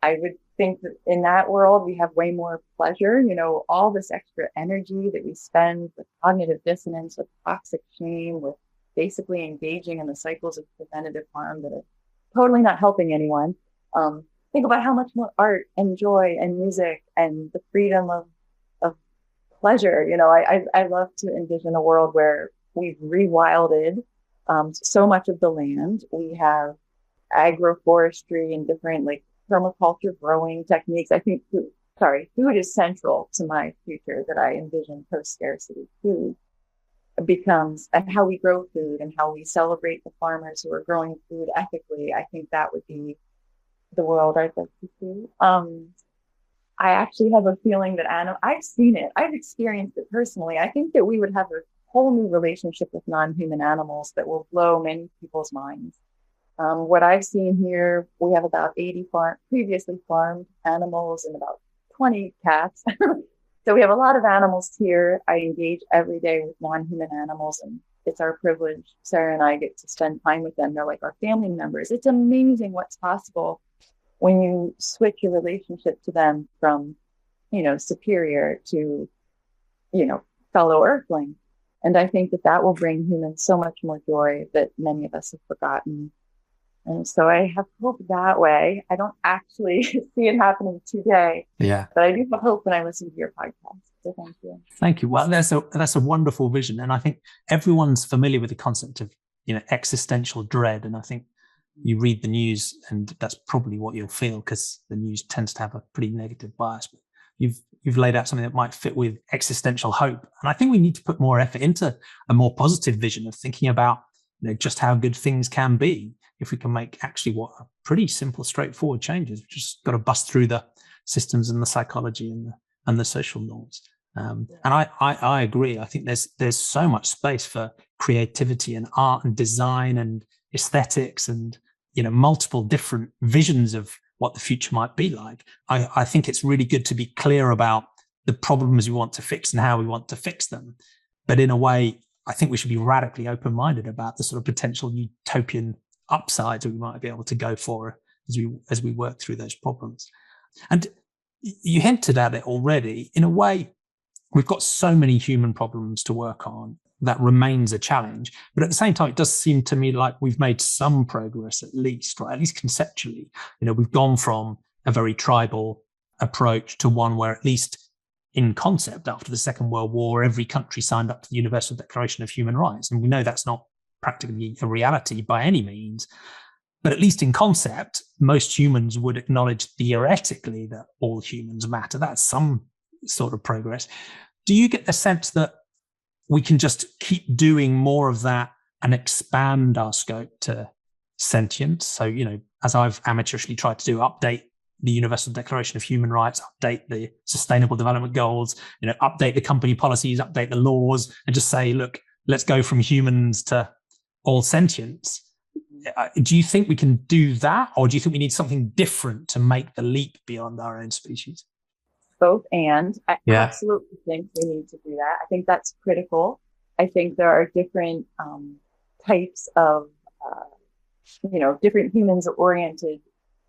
I would think that in that world, we have way more pleasure, all this extra energy that we spend with cognitive dissonance, with toxic shame, with basically engaging in the cycles of preventative harm that are totally not helping anyone. Think about how much more art and joy and music and the freedom of pleasure. I love to envision a world where we've rewilded so much of the land. We have agro-forestry and different permaculture growing techniques. I think food is central to my future that I envision post-scarcity. Food becomes, and how we grow food and how we celebrate the farmers who are growing food ethically. I think that would be the world I'd like to see. I actually have a feeling that I've seen it. I've experienced it personally. I think that we would have a whole new relationship with non-human animals that will blow many people's minds. What I've seen here, we have about 80 previously farmed animals and about 20 cats. So we have a lot of animals here. I engage every day with non-human animals, and it's our privilege. Sarah and I get to spend time with them. They're like our family members. It's amazing what's possible when you switch your relationship to them from, superior to, fellow earthling. And I think that will bring humans so much more joy that many of us have forgotten. And so I have hope that way. I don't actually see it happening today. Yeah. But I do have hope when I listen to your podcast. So thank you. Thank you. Well, that's a wonderful vision. And I think everyone's familiar with the concept of, existential dread. And I think you read the news and that's probably what you'll feel, because the news tends to have a pretty negative bias. But you've laid out something that might fit with existential hope. And I think we need to put more effort into a more positive vision of thinking about, just how good things can be if we can make actually what are pretty simple, straightforward changes. We've just got to bust through the systems and the psychology and the social norms. And I agree. I think there's so much space for creativity and art and design and aesthetics and, multiple different visions of what the future might be like. I think it's really good to be clear about the problems we want to fix and how we want to fix them. But in a way, I think we should be radically open-minded about the sort of potential utopian upsides that we might be able to go for as we work through those problems. And you hinted at it already. In a way, we've got so many human problems to work on that remains a challenge. But at the same time, it does seem to me like we've made some progress, at least conceptually. We've gone from a very tribal approach to one where at least in concept, after the Second World War, every country signed up to the Universal Declaration of Human Rights. And we know that's not practically a reality by any means. But at least in concept, most humans would acknowledge theoretically that all humans matter. That's some sort of progress. Do you get the sense that we can just keep doing more of that and expand our scope to sentience? So, as I've amateurishly tried to do, update the Universal Declaration of Human Rights, update the Sustainable Development Goals, update the company policies, update the laws, and just say, look, let's go from humans to all sentience. Do you think we can do that, or do you think we need something different to make the leap beyond our own species? Both and. I absolutely think we need to do that. I think that's critical. I think there are different types of, different humans are oriented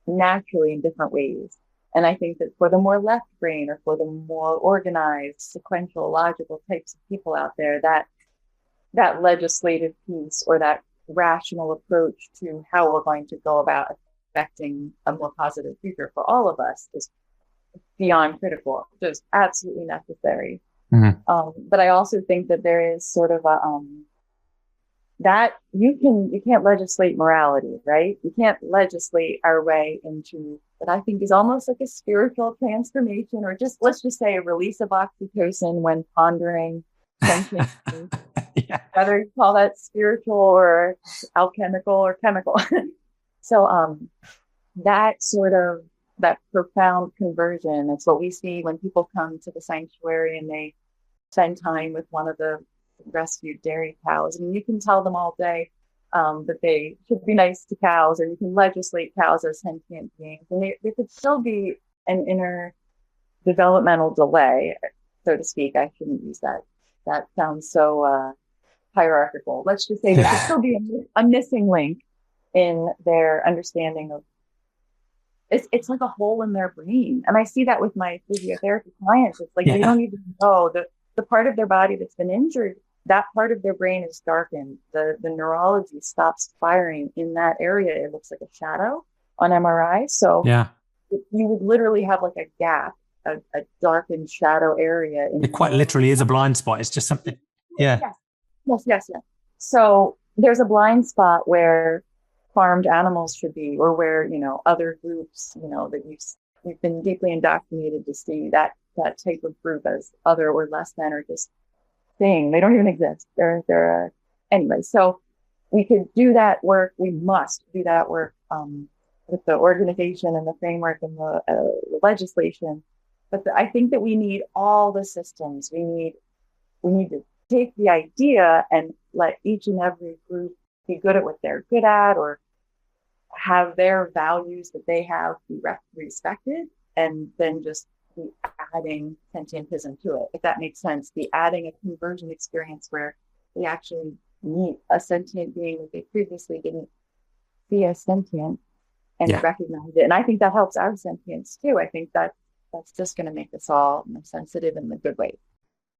naturally in different ways. And I think that for the more left brain, or for the more organized, sequential, logical types of people out there, that legislative piece, or that rational approach to how we're going to go about affecting a more positive future for all of us is beyond critical, just absolutely necessary. Mm-hmm. But I also think that there is sort of a that you can't legislate morality, right? You can't legislate our way into what I think is almost like a spiritual transformation, or just, let's just say, a release of oxytocin when pondering sentient things. Yeah. Whether you call that spiritual or alchemical or chemical. So that profound conversion, it's what we see when people come to the sanctuary and they spend time with one of the rescued dairy cows. I mean, you can tell them all day that they should be nice to cows, or you can legislate cows as sentient beings, and there could still be an inner developmental delay, so to speak. I shouldn't use that. That sounds so hierarchical. Let's just say there could still be a missing link in their understanding of it's like a hole in their brain. And I see that with my physiotherapy clients. It's like they don't even know the part of their body that's been injured, that part of their brain is darkened. The neurology stops firing in that area. It looks like a shadow on MRI. So you would literally have like a gap, a darkened shadow area. It quite literally is a blind spot. It's just something. Yeah. Yes. So there's a blind spot where farmed animals should be, or where, other groups, that you've been deeply indoctrinated to see that type of group as other or less than, or just thing. They don't even exist. They're anyway. So we could do that work. We must do that work with the organization and the framework and the legislation. But I think that we need all the systems. We need to take the idea and let each and every group be good at what they're good at, or have their values that they have be respected, and then just be adding sentientism to it, if that makes sense. Be adding a conversion experience where they actually meet a sentient being that they previously didn't see as sentient, and recognize it. And I think that helps our sentience too. I think that's just going to make us all more sensitive in the good way.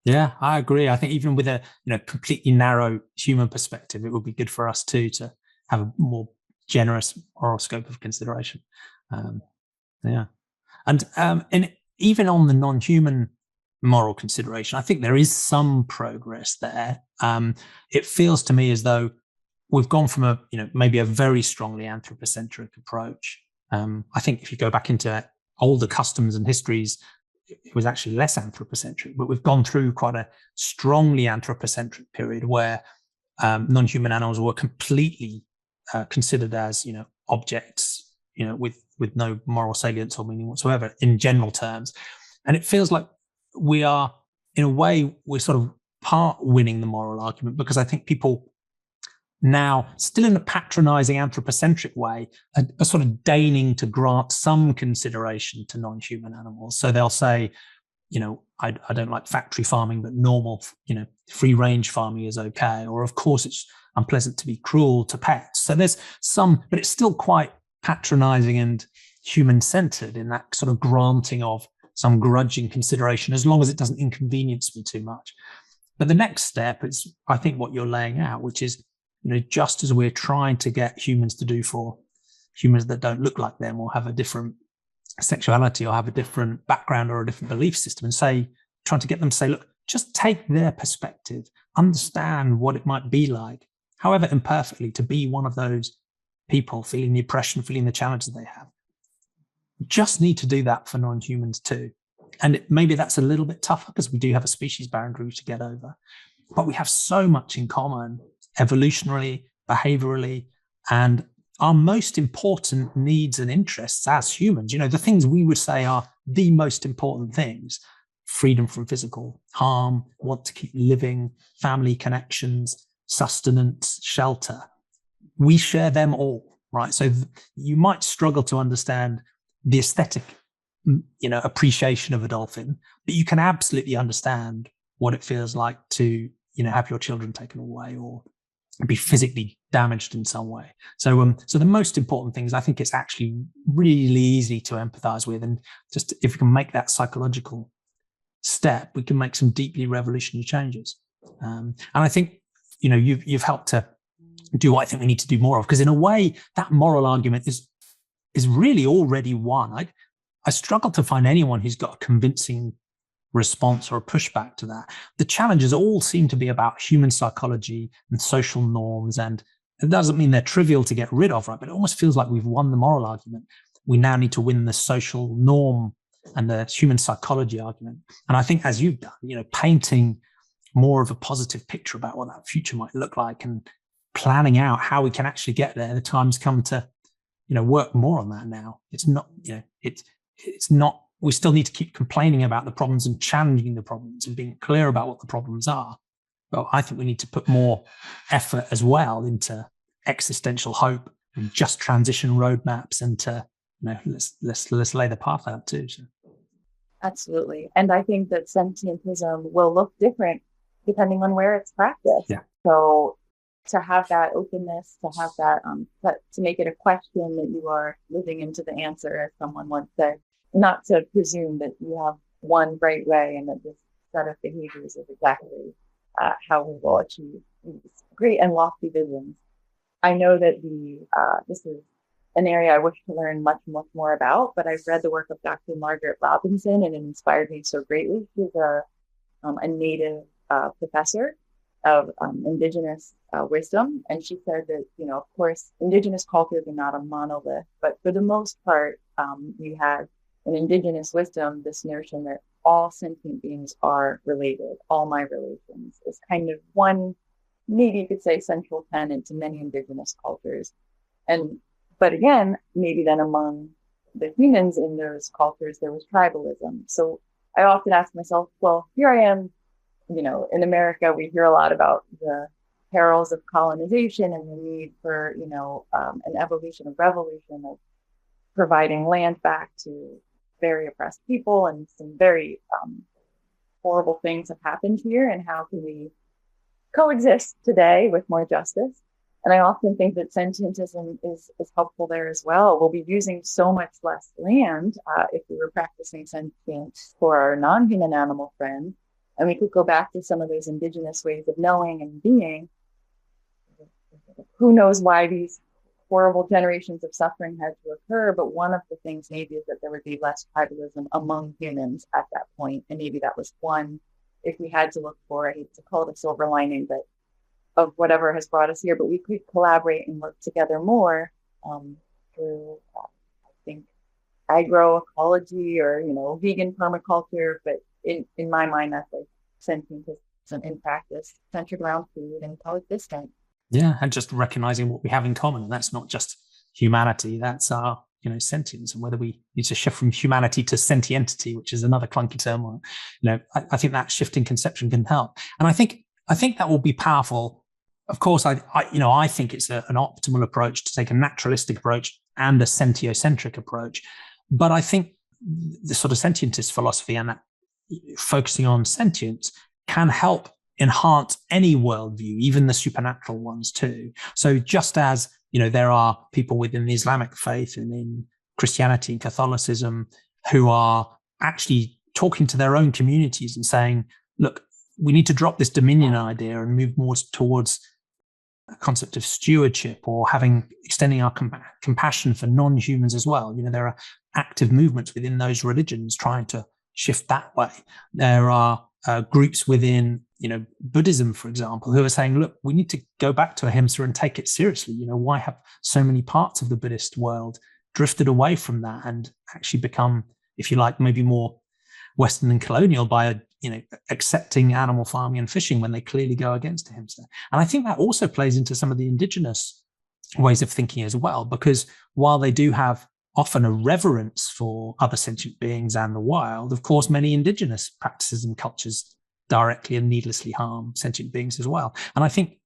Yeah, I agree. I think even with a completely narrow human perspective, it would be good for us too to have a more generous moral scope of consideration. And even on the non-human moral consideration, I think there is some progress there. It feels to me as though we've gone from maybe a very strongly anthropocentric approach. I think if you go back into older customs and histories, it was actually less anthropocentric, but we've gone through quite a strongly anthropocentric period where non-human animals were completely considered as objects, with no moral salience or meaning whatsoever in general terms. And it feels like we are, in a way, we're sort of part winning the moral argument, because I think people now, still in a patronizing anthropocentric way, are sort of deigning to grant some consideration to non-human animals. So they'll say, I don't like factory farming, but normal, free range farming is okay. Or of course it's unpleasant to be cruel to pets. So there's some, but it's still quite patronizing and human centered in that sort of granting of some grudging consideration, as long as it doesn't inconvenience me too much. But the next step is, I think, what you're laying out, which is, just as we're trying to get humans to do for humans that don't look like them, or have a different sexuality, or have a different background, or a different belief system, and say, trying to get them to say, look, just take their perspective, understand what it might be like, however imperfectly, to be one of those people feeling the oppression, feeling the challenges they have. You just need to do that for non-humans too. And maybe that's a little bit tougher because we do have a species boundary to get over. But we have so much in common, evolutionarily, behaviorally, and our most important needs and interests as humans, the things we would say are the most important things: freedom from physical harm, want to keep living, family connections, sustenance, shelter. We share them all, right? So you might struggle to understand the aesthetic, appreciation of a dolphin, but you can absolutely understand what it feels like to, have your children taken away or be physically damaged in some way. So the most important things, I think it's actually really easy to empathize with. And just if we can make that psychological step, we can make some deeply revolutionary changes. And I think, you've helped to do what I think we need to do more of, because in a way, that moral argument is really already won. I struggle to find anyone who's got a convincing response or a pushback to that. The challenges all seem to be about human psychology and social norms, and it doesn't mean they're trivial to get rid of, right? But it almost feels like we've won the moral argument. We now need to win the social norm and the human psychology argument. And I think, as you've done, painting more of a positive picture about what that future might look like and planning out how we can actually get there, the time's come to, work more on that now. It's not, it's not, we still need to keep complaining about the problems and challenging the problems and being clear about what the problems are. But I think we need to put more effort as well into existential hope and just transition roadmaps, and to, let's lay the path out too. So. Absolutely. And I think that sentientism will look different depending on where it's practiced. Yeah. So to have that openness, to have that, to make it a question that you are living into the answer, as someone once said, not to presume that you have one right way and that this set of behaviors is exactly how we will achieve these great and lofty visions. I know that this is an area I wish to learn much more about, but I've read the work of Dr. Margaret Robinson, and it inspired me so greatly. She's a native professor of indigenous wisdom. And she said that, of course, indigenous cultures are not a monolith, but for the most part, you have in indigenous wisdom this notion that all sentient beings are related. All my relations is kind of one, maybe you could say, central tenet to many indigenous cultures. But again, maybe then among the humans in those cultures, there was tribalism. So I often ask myself, well, here I am, in America, we hear a lot about the perils of colonization and the need for, an evolution of revolution of providing land back to very oppressed people, and some very horrible things have happened here. And how can we coexist today with more justice? And I often think that sentientism is helpful there as well. We'll be using so much less land if we were practicing sentience for our non-human animal friends. And we could go back to some of those indigenous ways of knowing and being. Who knows why these horrible generations of suffering had to occur, but one of the things maybe is that there would be less tribalism among humans at that point. And maybe that was one, if we had to look for, I hate to call it a silver lining, but of whatever has brought us here, but we could collaborate and work together more through, I think, agroecology or, vegan permaculture. But in my mind, that's like sentientism in practice, centered around food and coexistence. Yeah, and just recognizing what we have in common. That's not just humanity, that's our, sentience, and whether we need to shift from humanity to sentientity, which is another clunky term. I think that shifting conception can help. And I think that will be powerful. Of course, I think it's an optimal approach to take a naturalistic approach and a sentiocentric approach. But I think the sort of sentientist philosophy and that focusing on sentience can help enhance any worldview, even the supernatural ones too. So just as, there are people within the Islamic faith and in Christianity and Catholicism who are actually talking to their own communities and saying, look, we need to drop this dominion idea and move more towards a concept of stewardship, or extending our compassion for non-humans as well. There are active movements within those religions trying to shift that way. There are groups within, Buddhism, for example, who are saying, look, we need to go back to ahimsa and take it seriously. Why have so many parts of the Buddhist world drifted away from that and actually become, if you like, maybe more Western and colonial by, accepting animal farming and fishing when they clearly go against ahimsa? And I think that also plays into some of the indigenous ways of thinking as well, because while they do have often a reverence for other sentient beings and the wild, of course, many indigenous practices and cultures directly and needlessly harm sentient beings as well. And I think,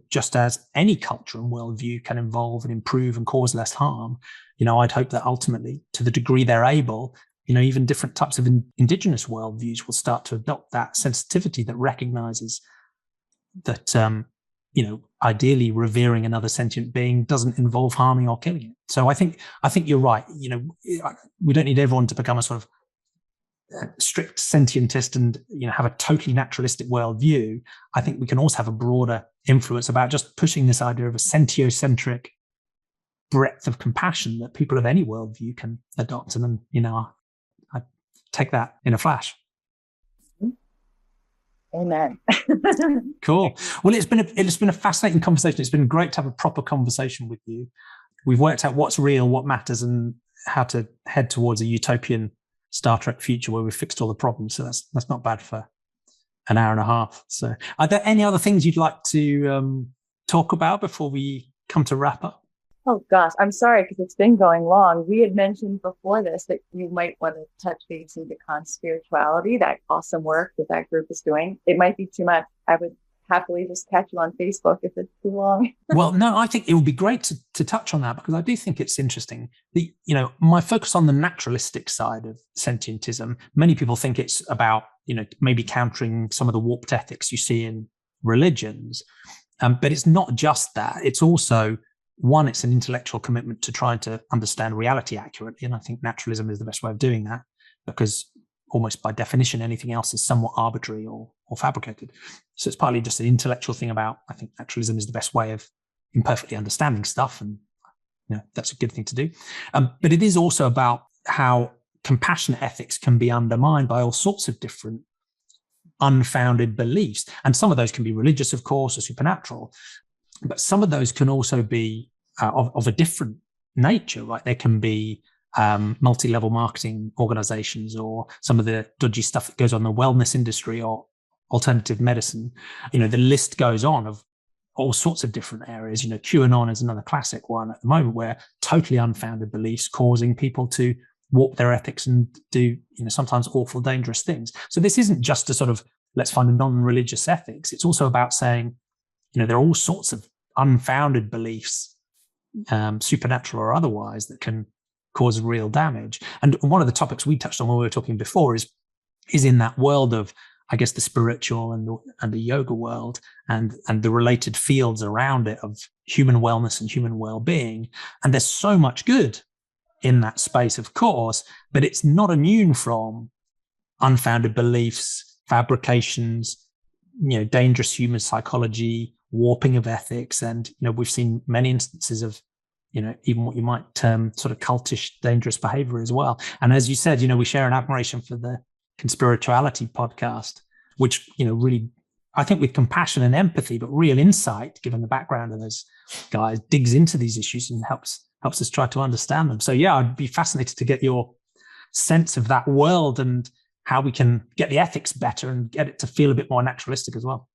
just as any culture and worldview can evolve and improve and cause less harm, I'd hope that ultimately, to the degree they're able, even different types of indigenous worldviews will start to adopt that sensitivity that recognizes that, ideally revering another sentient being doesn't involve harming or killing it. So I think you're right. We don't need everyone to become a sort of strict sentientist and have a totally naturalistic worldview. I think we can also have a broader influence about just pushing this idea of a sentiocentric breadth of compassion that people of any worldview can adopt. And then, I take that in a flash. Amen. Cool. Well, it's been a fascinating conversation. It's been great to have a proper conversation with you. We've worked out what's real, what matters, and how to head towards a utopian Star Trek future where we've fixed all the problems. So that's not bad for an hour and a half. So are there any other things you'd like to talk about before we come to wrap up? Oh gosh, I'm sorry because it's been going long. We had mentioned before this that you might want to touch base into Conspirituality, that awesome work that group is doing. It might be too much. I would happily just catch you on Facebook if it's too long. Well, no, I think it would be great to touch on that because I do think it's interesting. My focus on the naturalistic side of sentientism, many people think it's about, maybe countering some of the warped ethics you see in religions. But it's not just that. It's also, one, it's an intellectual commitment to trying to understand reality accurately. And I think naturalism is the best way of doing that because almost by definition, anything else is somewhat arbitrary or fabricated. So it's partly just an intellectual thing about, I think naturalism is the best way of imperfectly understanding stuff. And that's a good thing to do. But it is also about how compassionate ethics can be undermined by all sorts of different unfounded beliefs. And some of those can be religious, of course, or supernatural. But some of those can also be of a different nature, right? There can be multi-level marketing organizations or some of the dodgy stuff that goes on in the wellness industry or alternative medicine. The list goes on of all sorts of different areas. QAnon is another classic one at the moment where totally unfounded beliefs causing people to warp their ethics and do, sometimes awful, dangerous things. So this isn't just a sort of, let's find a non-religious ethics. It's also about saying, there are all sorts of unfounded beliefs, supernatural or otherwise, that can cause real damage. And one of the topics we touched on when we were talking before is in that world of, I guess, the spiritual and the yoga world and the related fields around it of human wellness and human well-being. And there's so much good in that space, of course, but it's not immune from unfounded beliefs, fabrications, dangerous human psychology, warping of ethics. And, we've seen many instances of, even what you might term sort of cultish, dangerous behavior as well. And as you said, we share an admiration for the Conspirituality podcast, which, really, I think with compassion and empathy, but real insight, given the background of those guys, digs into these issues and helps us try to understand them. So yeah, I'd be fascinated to get your sense of that world and how we can get the ethics better and get it to feel a bit more naturalistic as well.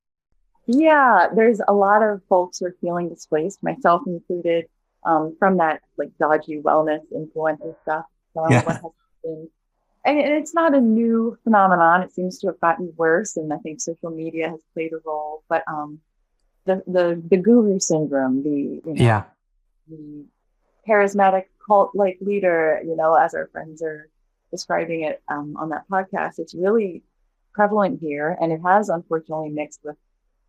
Yeah, there's a lot of folks who are feeling displaced, myself included, from that like dodgy wellness influencer stuff. What has been, and it's not a new phenomenon. It seems to have gotten worse, and I think social media has played a role. But the guru syndrome, the charismatic cult-like leader, as our friends are describing it on that podcast, it's really prevalent here, and it has unfortunately mixed with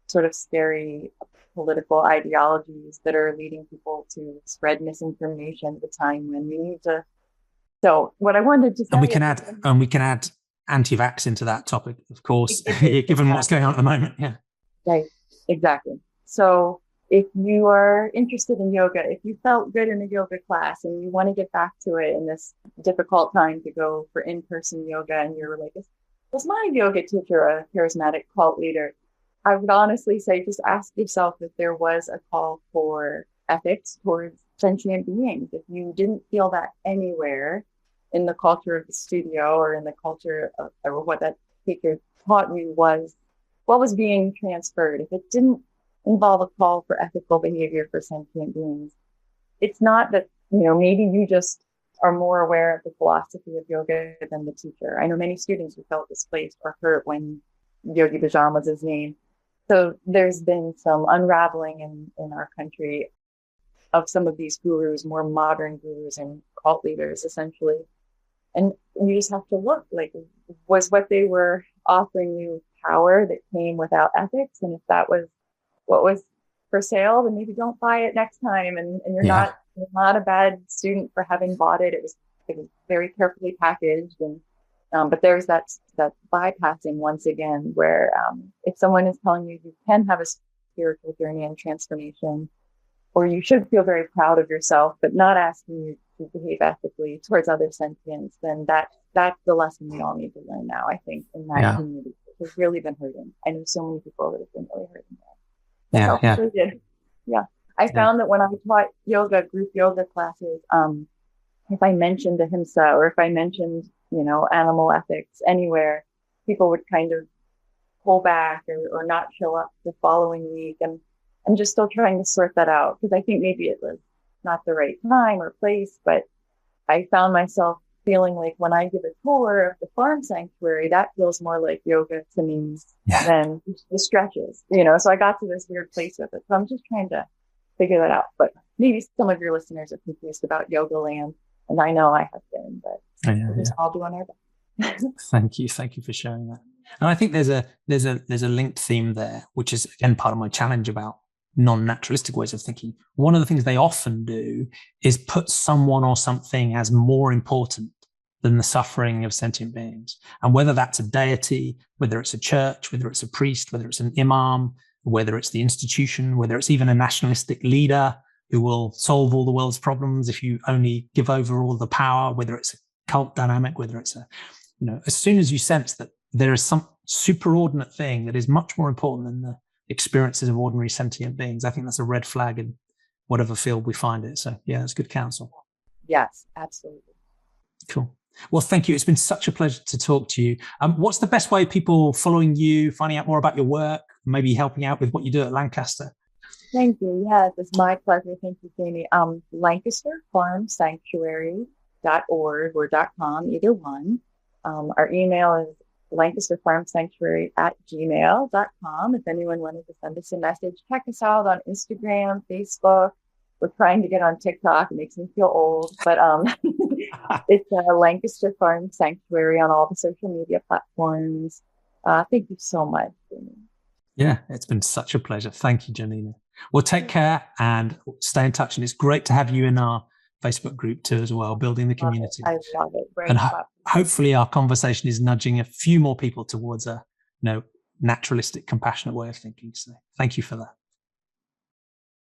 sort of scary political ideologies that are leading people to spread misinformation at a time when we need to. So what I wanted to say, and we can add anti-vax into that topic, of course, given what's going on at the moment. Yeah, right, exactly. So if you are interested in yoga, if you felt good in a yoga class and you want to get back to it in this difficult time to go for in-person yoga, and you're like, was my yoga teacher a charismatic cult leader? I would honestly say just ask yourself if there was a call for ethics towards sentient beings. If you didn't feel that anywhere in the culture of the studio or in the culture of or what that teacher taught you was what was being transferred, if it didn't involve a call for ethical behavior for sentient beings, it's not that, maybe you just are more aware of the philosophy of yoga than the teacher. I know many students who felt displaced or hurt when Yogi Bhajan was his name. So there's been some unraveling in our country of some of these gurus, more modern gurus and cult leaders, essentially. And you just have to look, like, was what they were offering you power that came without ethics? And if that was what was for sale, then maybe don't buy it next time. And you're not a bad student for having bought it. It was very carefully packaged. And but there's that bypassing once again, where if someone is telling you you can have a spiritual journey and transformation, or you should feel very proud of yourself, but not asking you to behave ethically towards other sentients, then that's the lesson we all need to learn now, I think, in that community. It's really been hurting. I know so many people that have been really hurting there. I found that when I taught yoga, group yoga classes, if I mentioned ahimsa or if I mentioned, animal ethics anywhere, people would kind of pull back or not show up the following week. And I'm just still trying to sort that out, because I think maybe it was not the right time or place, but I found myself feeling like when I give a tour of the farm sanctuary, that feels more like yoga to me than the stretches, so I got to this weird place with it. So I'm just trying to figure that out. But maybe some of your listeners are confused about yoga land, and I know I have been, but we're just all doing our best. Thank you for sharing that. And I think there's a linked theme there, which is again part of my challenge about non-naturalistic ways of thinking. One of the things they often do is put someone or something as more important than the suffering of sentient beings. And whether that's a deity, whether it's a church, whether it's a priest, whether it's an imam, whether it's the institution, whether it's even a nationalistic leader who will solve all the world's problems if you only give over all the power, whether it's a cult dynamic, whether it's as soon as you sense that there is some superordinate thing that is much more important than the experiences of ordinary sentient beings, I think that's a red flag in whatever field we find it. So it's good counsel. Yes, absolutely. Cool. Well, thank you. It's been such a pleasure to talk to you. What's the best way of people following you, finding out more about your work, maybe helping out with what you do at Lancaster? Thank you. Yes, it's my pleasure. Thank you, Jamie. Lancaster Farm Sanctuary.org or .com, either one. Our email is lancasterfarmsanctuary@gmail.com. If anyone wanted to send us a message, check us out on Instagram, Facebook. We're trying to get on TikTok. It makes me feel old, but it's Lancaster Farm Sanctuary on all the social media platforms. Thank you so much, Jamie. Yeah, it's been such a pleasure. Thank you, Jonina. Well, take care and stay in touch. And it's great to have you in our Facebook group too, as well, building the community. I love it. Great. And hopefully our conversation is nudging a few more people towards a naturalistic, compassionate way of thinking. So thank you for that.